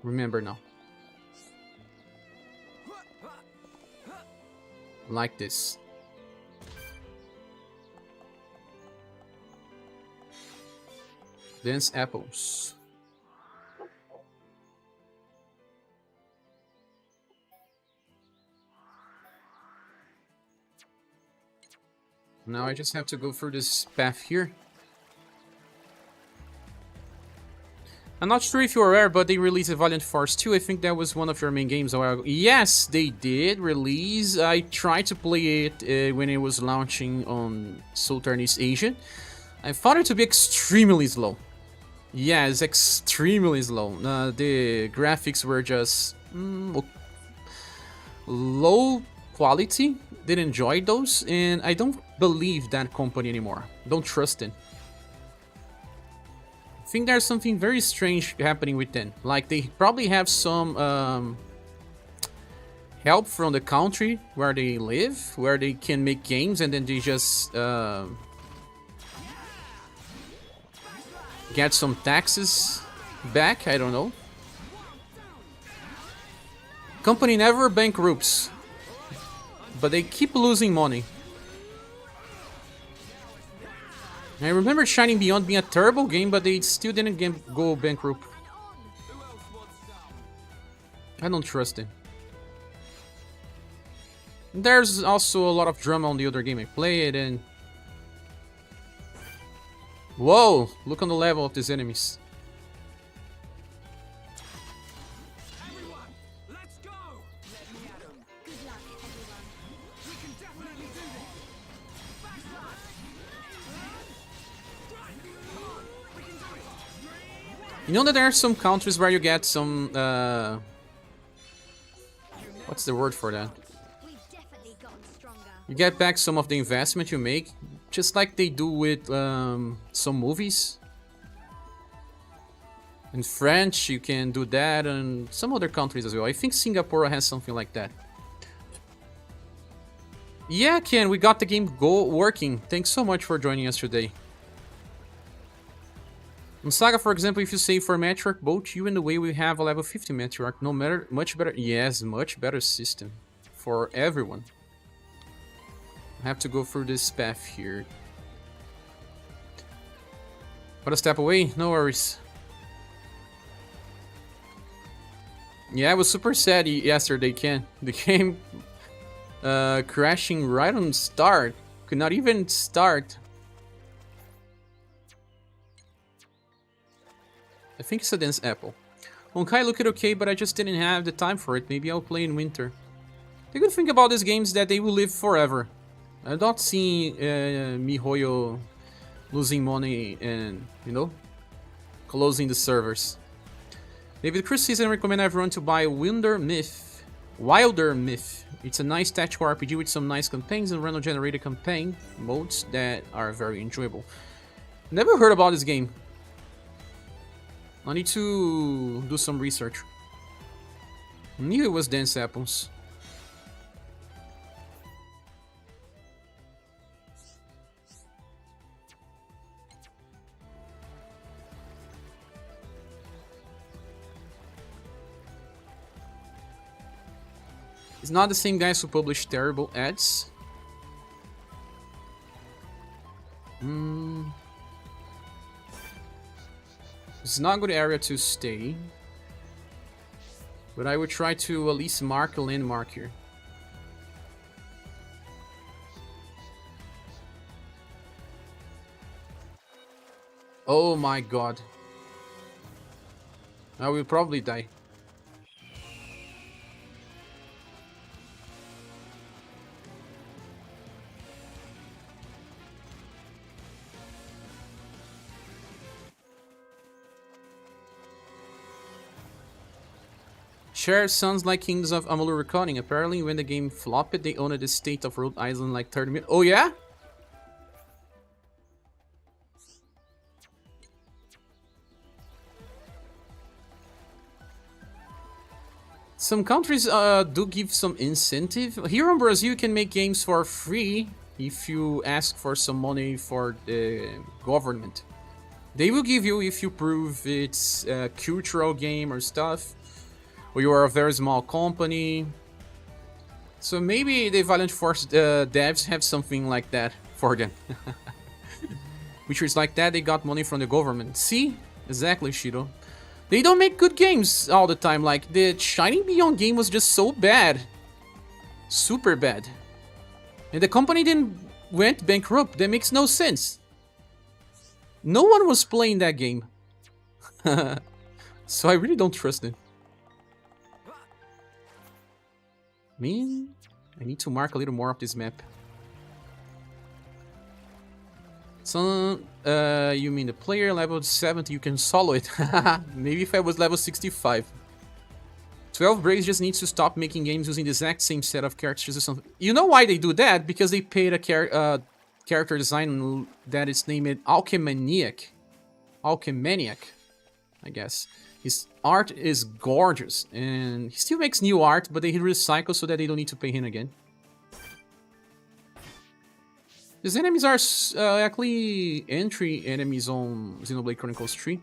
Remember now. Like this. Dense apples. Now I just have to go through this path here. I'm not sure if you're aware, but they released a Valiant Force 2. I think that was one of your main games a while ago. Yes, they did release. I tried to play it when it was launching on Southern East Asia. I found it to be extremely slow. Yeah, it's extremely slow. The graphics were just low quality. Didn't enjoy those, and I don't believe that company anymore. Don't trust it. I think there's something very strange happening with them. Like, they probably have some help from the country where they live, where they can make games, and then they just get some taxes back. I don't know. Company never bankrupts, but they keep losing money. I remember Shining Beyond being a terrible game, but they still didn't go bankrupt. I don't trust it. There's also a lot of drama on the other game I played, and... Whoa! Look on the level of these enemies. You know that there are some countries where you get some, what's the word for that? You get back some of the investment you make, just like they do with some movies. In French, you can do that, and some other countries as well. I think Singapore has something like that. Yeah, Ken, we got the game working. Thanks so much for joining us today. In Saga, for example, if you save for Matriarch, both you and the way we have a level 50 Matriarch, no matter, much better. Yes, much better system for everyone. I have to go through this path here. But a step away, no worries. Yeah, I was super sad yesterday, Ken. The game crashing right on start. Could not even start. I think it's a dense apple. Honkai looked okay, but I just didn't have the time for it. Maybe I'll play in winter. The good thing about these games is that they will live forever. I'm not seeing MiHoYo losing money and, you know, closing the servers. David Cruz says I recommend everyone to buy Wilder Myth. It's a nice tactical RPG with some nice campaigns and random generated campaign modes that are very enjoyable. Never heard about this game. I need to do some research. I knew it was dense apples. It's not the same guys who publish terrible ads. It's not a good area to stay. But I would try to at least mark a landmark here. Oh my god. I will probably die. Share sounds like Kings of Amalur Reckoning. Apparently, when the game flopped, they owned the state of Rhode Island like 30 minutes. Oh, yeah? Some countries do give some incentive. Here in Brazil, you can make games for free if you ask for some money for the government. They will give you if you prove it's a cultural game or stuff. Or you are a very small company. So maybe the Valiant Force devs have something like that for them. Witchers like that, they got money from the government. See? Exactly, Shiro. They don't make good games all the time. Like, the Shining Beyond game was just so bad. Super bad. And the company then went bankrupt. That makes no sense. No one was playing that game. So I really don't trust them. Man, I need to mark a little more of this map. So, you mean the player level 70, you can solo it. Maybe if I was level 65. 12 Braves just needs to stop making games using the exact same set of characters or something. You know why they do that? Because they paid a character design that is named Alchemaniac. Alchemaniac, I guess. His art is gorgeous, and he still makes new art, but they recycle so that they don't need to pay him again. These enemies are actually entry enemies on Xenoblade Chronicles 3,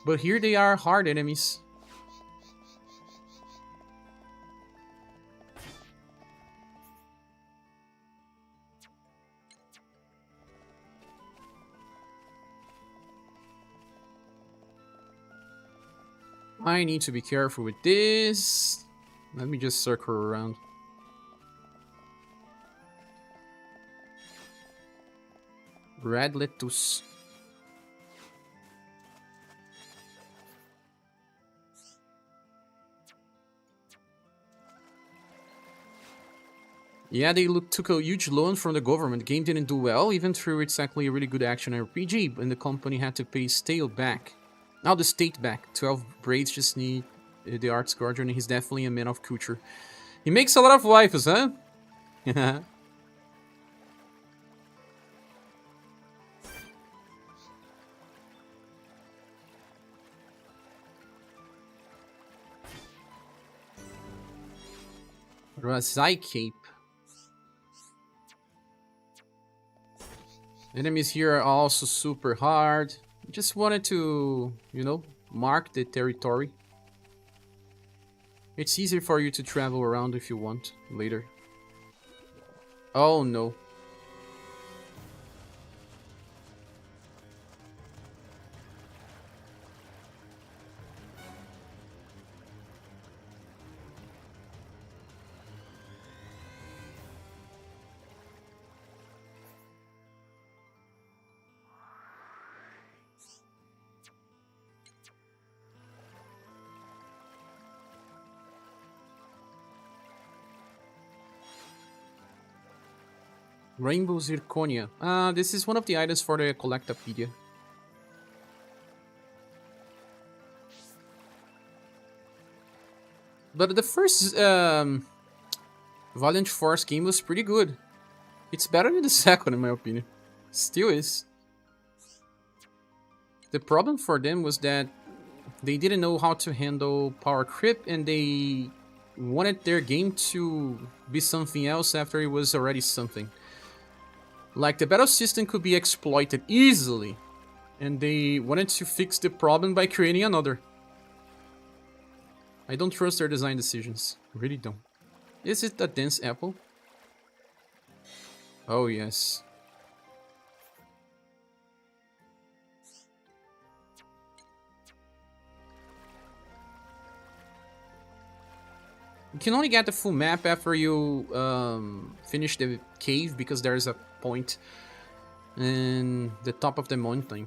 but here they are hard enemies. I need to be careful with this. Let me just circle around. Red lettuce. Yeah, they took a huge loan from the government. The game didn't do well, even though it's actually a really good action RPG, and the company had to pay state back. Now the state back. 12 Braids just need the arts guardian, and he's definitely a man of culture. He makes a lot of waifus, huh? Razai Cape. Enemies here are also super hard. Just wanted to, you know, mark the territory. It's easier for you to travel around if you want later. Oh no. Rainbow Zirconia. This is one of the items for the Collectopedia. But the first Valiant Force game was pretty good. It's better than the second, in my opinion. Still is. The problem for them was that they didn't know how to handle power creep, and they wanted their game to be something else after it was already something. Like, the battle system could be exploited easily, and they wanted to fix the problem by creating another. I don't trust their design decisions. I really don't. Is it a dense apple? Oh, yes. You can only get the full map after you finish the cave, because there's a point in the top of the mountain.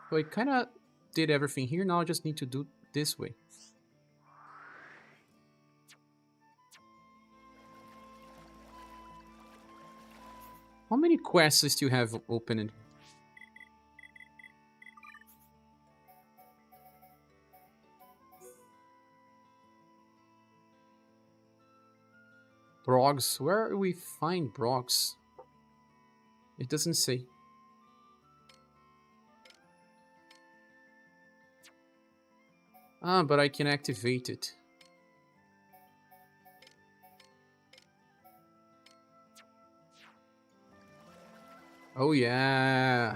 So I kind of did everything here, now I just need to do this way. How many quests I still have opened? Brogs. Where do we find Brogs? It doesn't say. Ah, but I can activate it. Oh yeah.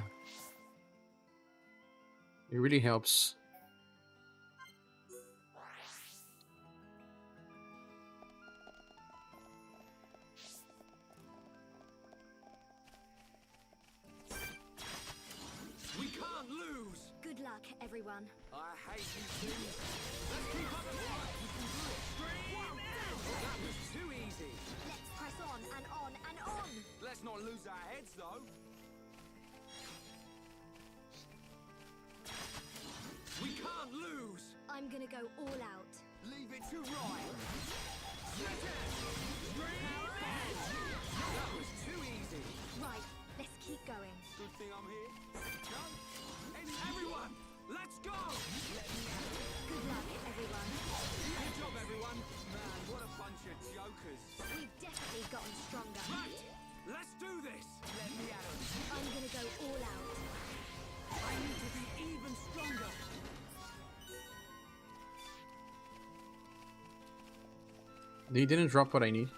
It really helps. Good luck, everyone. I hate you things. Let's keep up the fight. We can do it. That was too easy. Let's press on and on and on. Let's not lose our heads, though. We can't lose. I'm gonna go all out. Leave it to Ryan. That was too easy. Right, let's keep going. Good thing I'm here. No? Everyone, let's go! Good luck, everyone. Good job, everyone. Man, what a bunch of jokers. We've definitely gotten stronger. Right, let's do this. Let me at 'em. I'm gonna go all out. I need to be even stronger. They didn't drop what I need.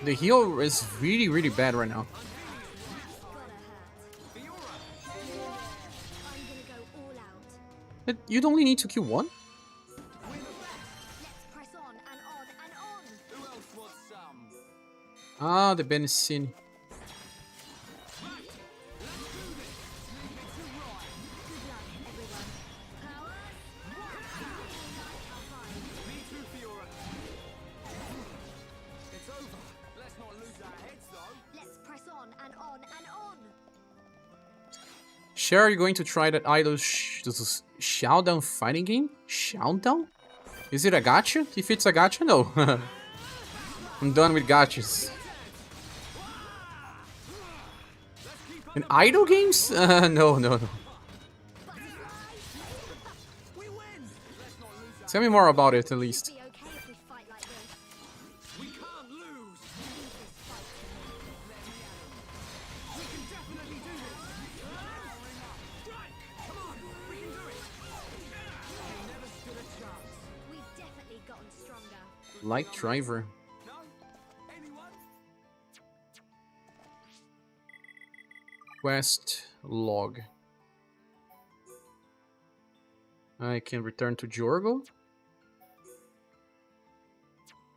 The heal is really, really bad right now. But you'd only need to kill one? Ah, the Benicini. Sure, you're going to try that idle Showdown fighting game? Showdown? Is it a gacha? If it's a gacha, no. I'm done with gachas. And idle games? No, no, no. Tell me more about it, at least. Light driver. Quest log. I can return to Jorgo.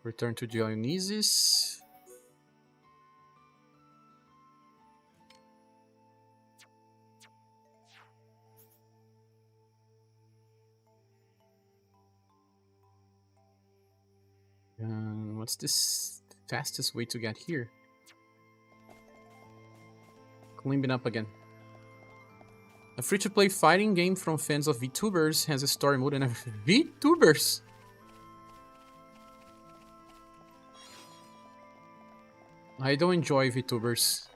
Return to Dionysus. What's this fastest way to get here? Climbing up again. A free-to-play fighting game from fans of VTubers has a story mode and a VTubers. I don't enjoy VTubers.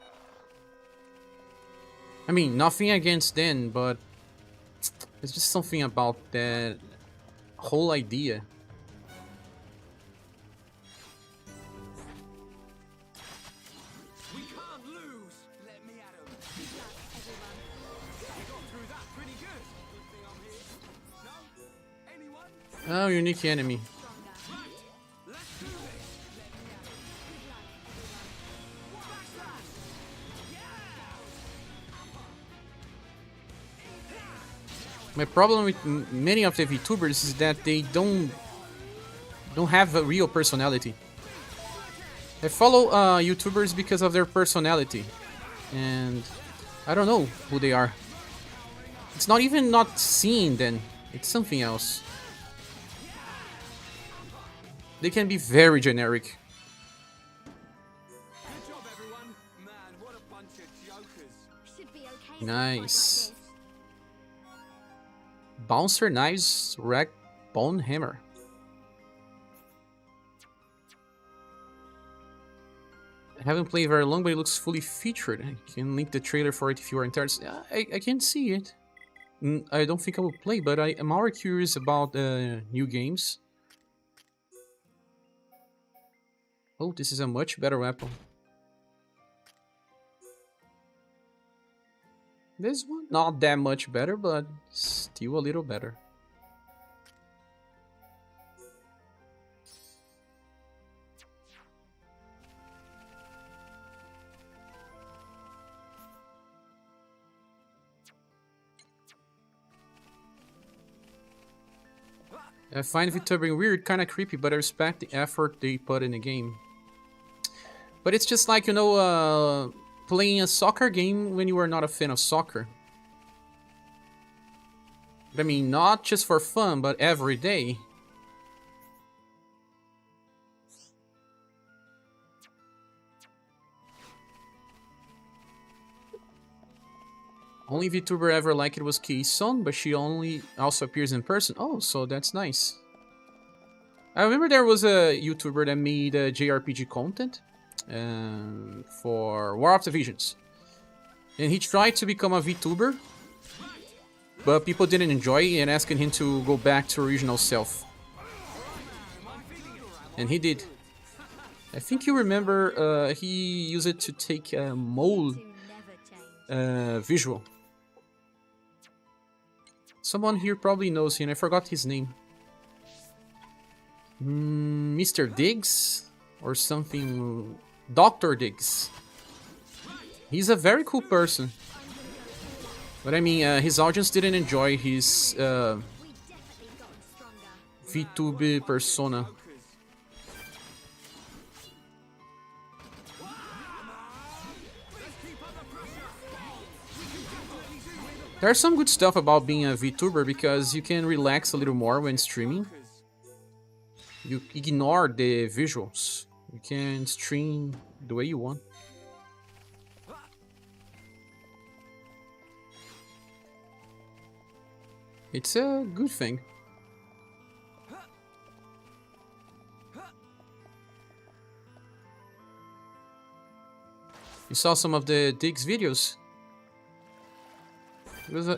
I mean, nothing against them, but it's just something about that whole idea. Oh, unique enemy. My problem with many of the VTubers is that they don't have a real personality. I follow YouTubers because of their personality, and I don't know who they are. It's not even not seeing them, it's something else. They can be very generic. Good job, everyone. Man, what a bunch of jokers. Should be okay. Nice. Bouncer knives, rack, bone hammer. I haven't played very long, but it looks fully featured. I can link the trailer for it if you are interested. I can see it. I don't think I will play, but I am more curious about new games. Oh, this is a much better weapon. This one, not that much better, but still a little better. I find VTubing weird, kind of creepy, but I respect the effort they put in the game. But it's just like, you know, playing a soccer game when you are not a fan of soccer. I mean, not just for fun, but every day. Only VTuber ever liked it was Keyson, but she also appears in person. Oh, so that's nice. I remember there was a YouTuber that made JRPG content for War of the Visions. And he tried to become a VTuber, but people didn't enjoy it and asking him to go back to original self. And he did. I think you remember he used it to take a mole visual. Someone here probably knows him. I forgot his name. Mr. Diggs? Or something. Dr. Diggs. He's a very cool person. But I mean, his audience didn't enjoy his VTube persona. There's some good stuff about being a VTuber because you can relax a little more when streaming. You ignore the visuals. You can stream the way you want. It's a good thing. You saw some of the Diggs videos.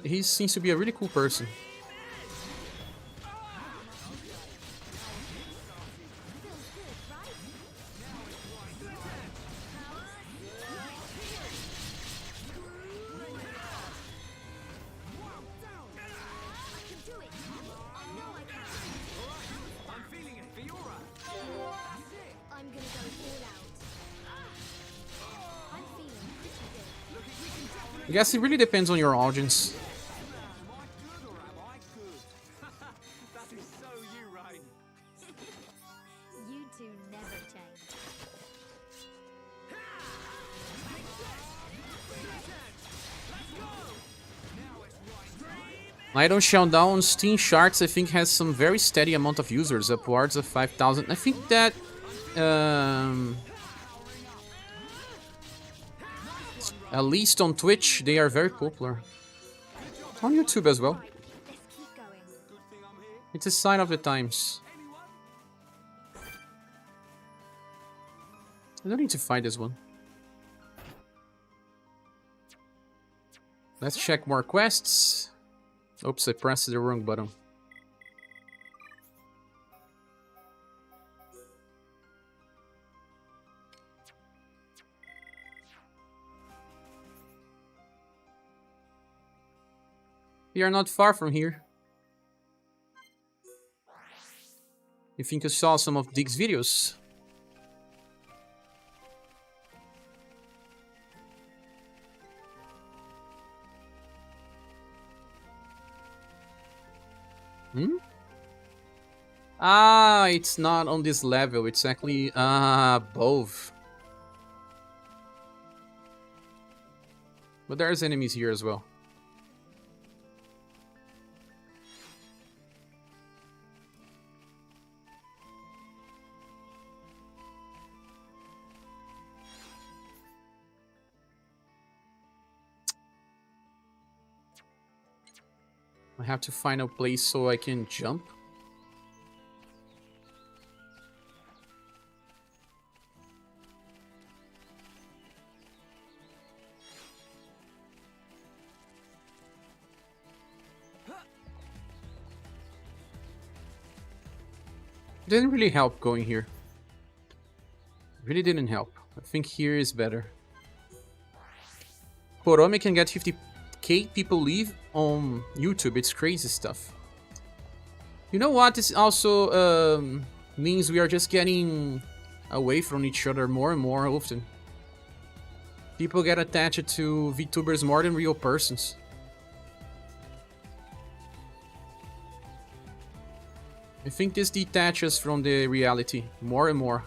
He seems to be a really cool person. I guess it really depends on your audience. Idle Showdown Steam Charts, I think, has some very steady amount of users, upwards of 5,000. I think that at least on Twitch, they are very popular. On YouTube as well. It's a sign of the times. I don't need to fight this one. Let's check more quests. Oops, I pressed the wrong button. We are not far from here. You think you saw some of Diggs' videos? Ah, it's not on this level. It's actually above. But there's enemies here as well. I have to find a place so I can jump. Didn't really help going here. Really didn't help. I think here is better. Korome can get 50k people live on YouTube. It's crazy stuff. You know what? This also means we are just getting away from each other more and more often. People get attached to VTubers more than real persons. I think this detaches from the reality more and more.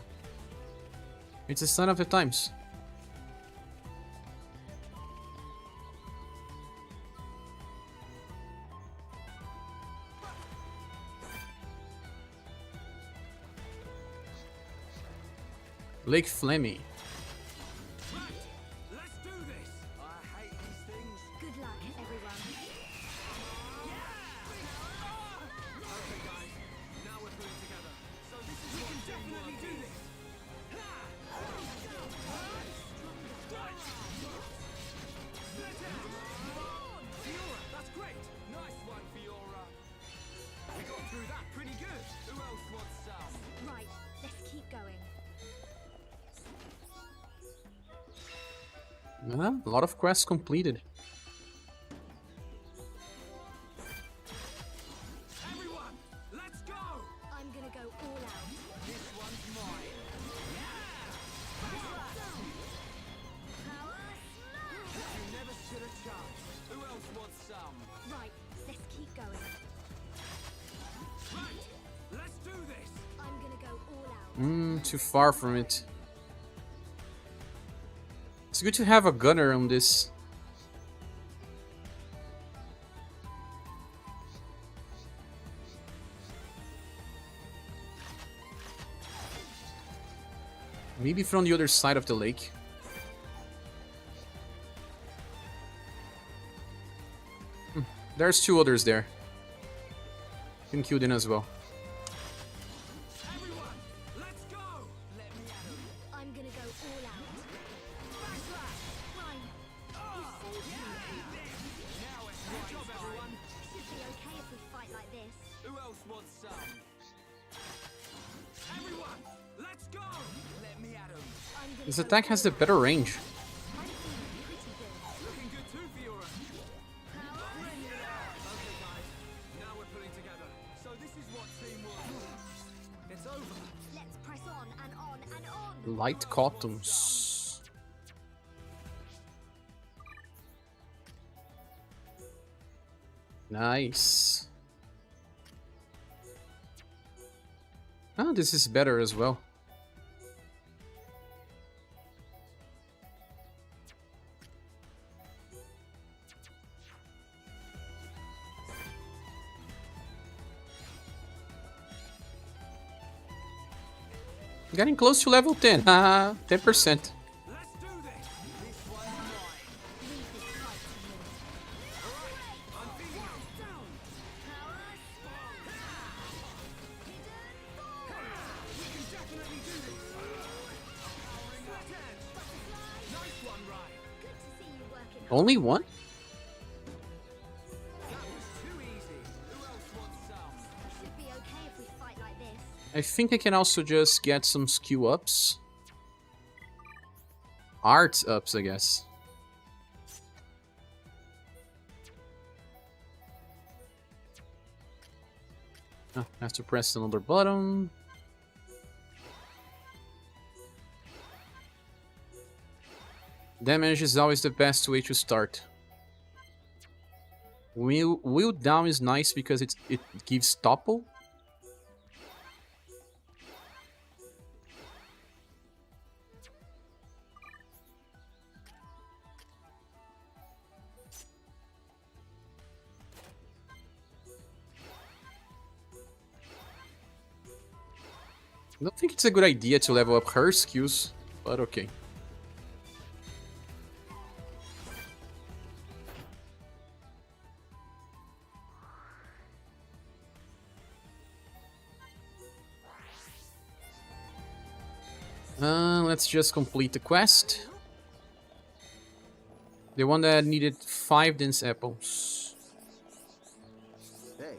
It's a sign of the times. Lake Flemmy. Let's do this. I hate these things. Good luck, everyone. Okay, guys. Now we're pulling together. So this is we can definitely do this. Fiora, that's great. Nice one, Fiora. We got through that pretty good. Who else wants some? Right, let's keep going. A lot of quests completed. Everyone, let's go. I'm gonna go all out. This one's mine. You never stood a chance. Who else wants some? Right, let's keep going. Right, let's do this. I'm gonna go all out. Too far from it. It's good to have a gunner on this. Maybe from the other side of the lake. There's two others there. You can kill them as well. Everyone, let's go. Let me at 'em. I'm gonna go all out. Fine. You saved me. Now it's good job, everyone. Should be okay if we fight like this. Who else wants some? Everyone, let's go. Let me at 'em. I'm gonna This go attack has the all better out. range. I'm feeling pretty good. Looking good too, Fiora. Okay, guys. Now we're pulling together. So this is what teamwork is. It's over. Let's press on and on and on. Light cottons. Nice. Ah, this is better as well. Getting close to level 10. Haha, 10%. Let's do this. This one's mine. Leave this fight to me. I'm feeling it. We can definitely do this. Split edge. Nice one, Ryan. Good to see you working hard. Only one? That was too easy. Who else wants some? Should be okay if we fight like this. I think I can also just get some skill ups. Art ups, I guess. Oh, I have to press another button. Damage is always the best way to start. Wheel down is nice because it gives topple. I don't think it's a good idea to level up her skills, but okay. Let's just complete the quest. The one that needed 5 dense apples. Hey.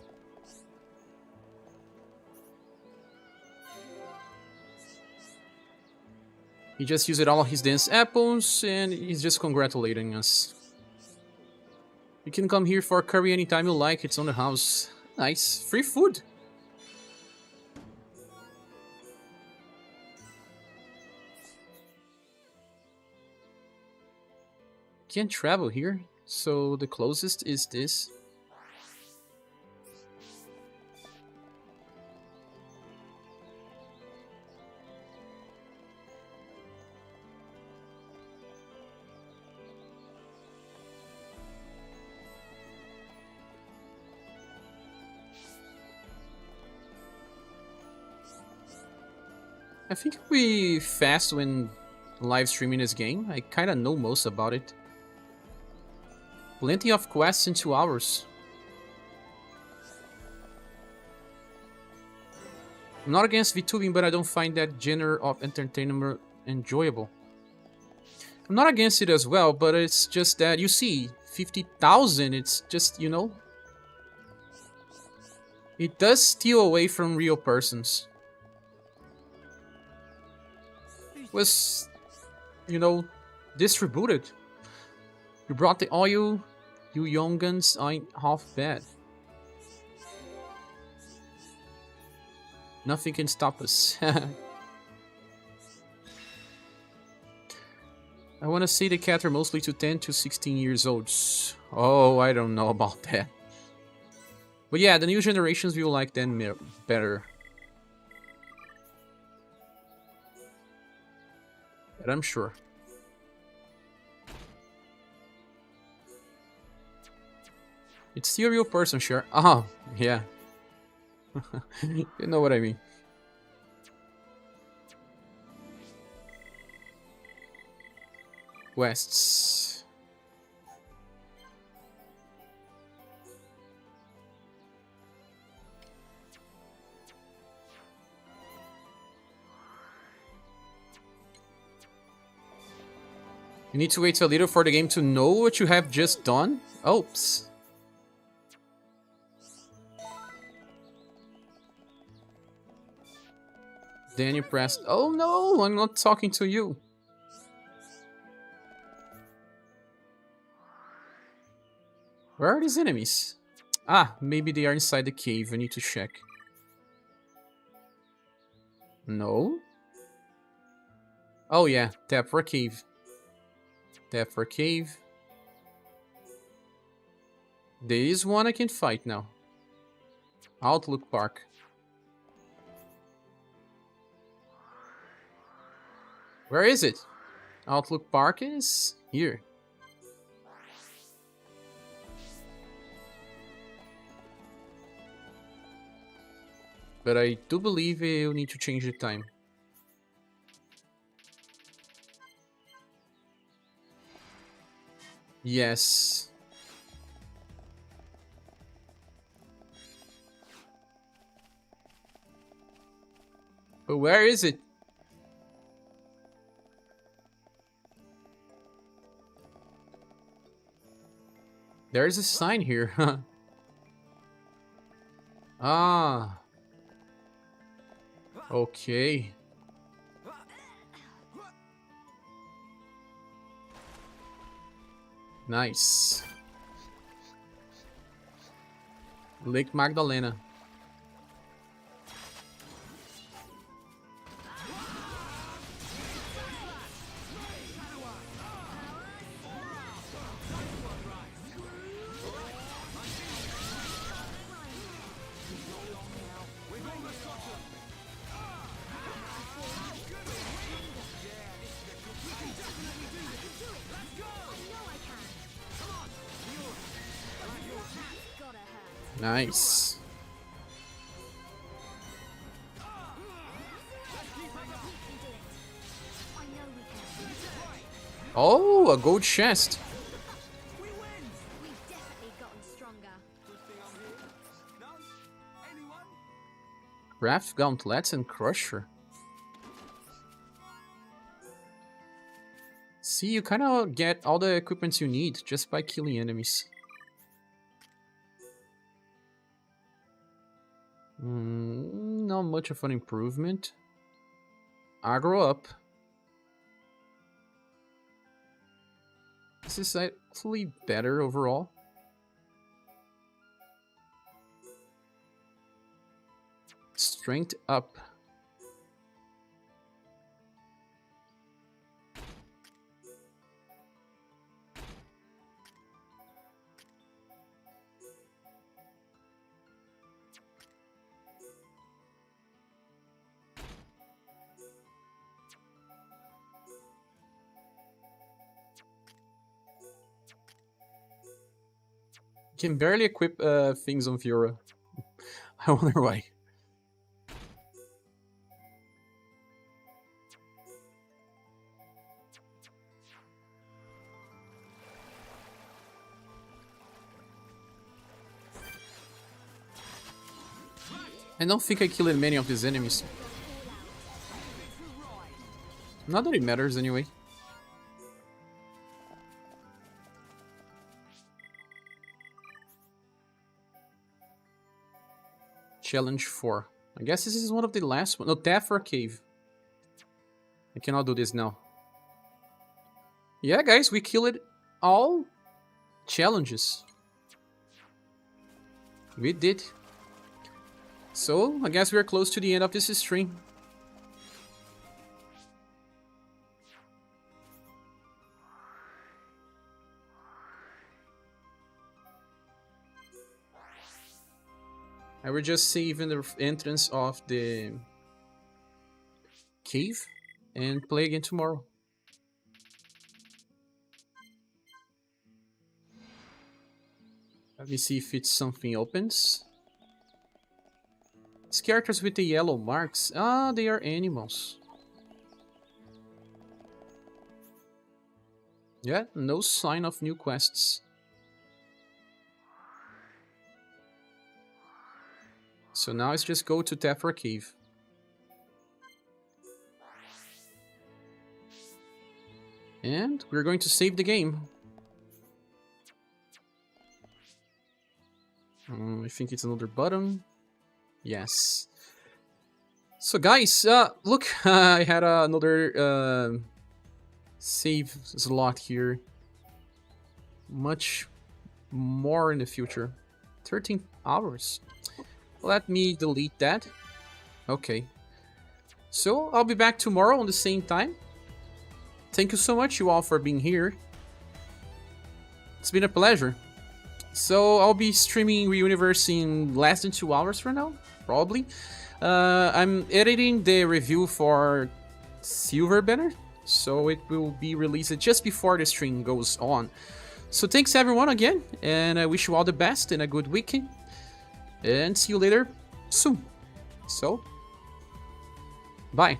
He just used all of his dense apples and he's just congratulating us. You can come here for curry anytime you like, it's on the house. Nice. Free food. Can't travel here, so the closest is this. I think it'll be fast when live streaming this game. I kinda know most about it. Plenty of quests in 2 hours. I'm not against VTubing, but I don't find that genre of entertainment enjoyable. I'm not against it as well, but it's just that, you see, 50,000, it's just, you know... It does steal away from real persons. It was, you know, distributed. You brought the oil, you young guns ain't half bad. Nothing can stop us. I want to say the cats are mostly to 10 to 16 years old. Oh, I don't know about that. But yeah, the new generations will like them better. But I'm sure. It's still a real person, sure. Oh, yeah. You know what I mean. Quests. You need to wait a little for the game to know what you have just done? Oops. Then you pressed... Oh no, I'm not talking to you. Where are these enemies? Ah, maybe they are inside the cave. I need to check. No? Oh yeah, tap for cave. Tap for cave. There is one I can fight now. Outlook Park. Where is it? Outlook Park is here. But I do believe you need to change the time. Yes. But where is it? There's a sign here. Ah. Okay. Nice. Lake Magdalena. Nice. Oh, a gold chest. Craft gauntlets and crusher. See, you kind of get all the equipment you need just by killing enemies. Not much of an improvement. Aggro up. This is actually better overall. Strength up. Can barely equip things on Fiora. I wonder why. I don't think I killed many of these enemies. Not that it matters anyway. Challenge 4. I guess this is one of the last ones. No, Death or Cave. I cannot do this now. Yeah, guys, we killed all challenges. We did. So, I guess we're close to the end of this stream. I will just save in the entrance of the cave and play again tomorrow. Let me see if it's something opens. These characters with the yellow marks. Ah, they are animals. Yeah, no sign of new quests. So now it's just go to Tephra Cave. And we're going to save the game. I think it's another button. Yes. So guys, look, I had another save slot here. Much more in the future. 13 hours. Let me delete that. Okay. So, I'll be back tomorrow on the same time. Thank you so much, you all, for being here. It's been a pleasure. So, I'll be streaming Reuniverse in less than 2 hours from now, probably. I'm editing the review for Silver Banner, so it will be released just before the stream goes on. So, thanks everyone again, and I wish you all the best and a good weekend. And see you later soon. So, bye.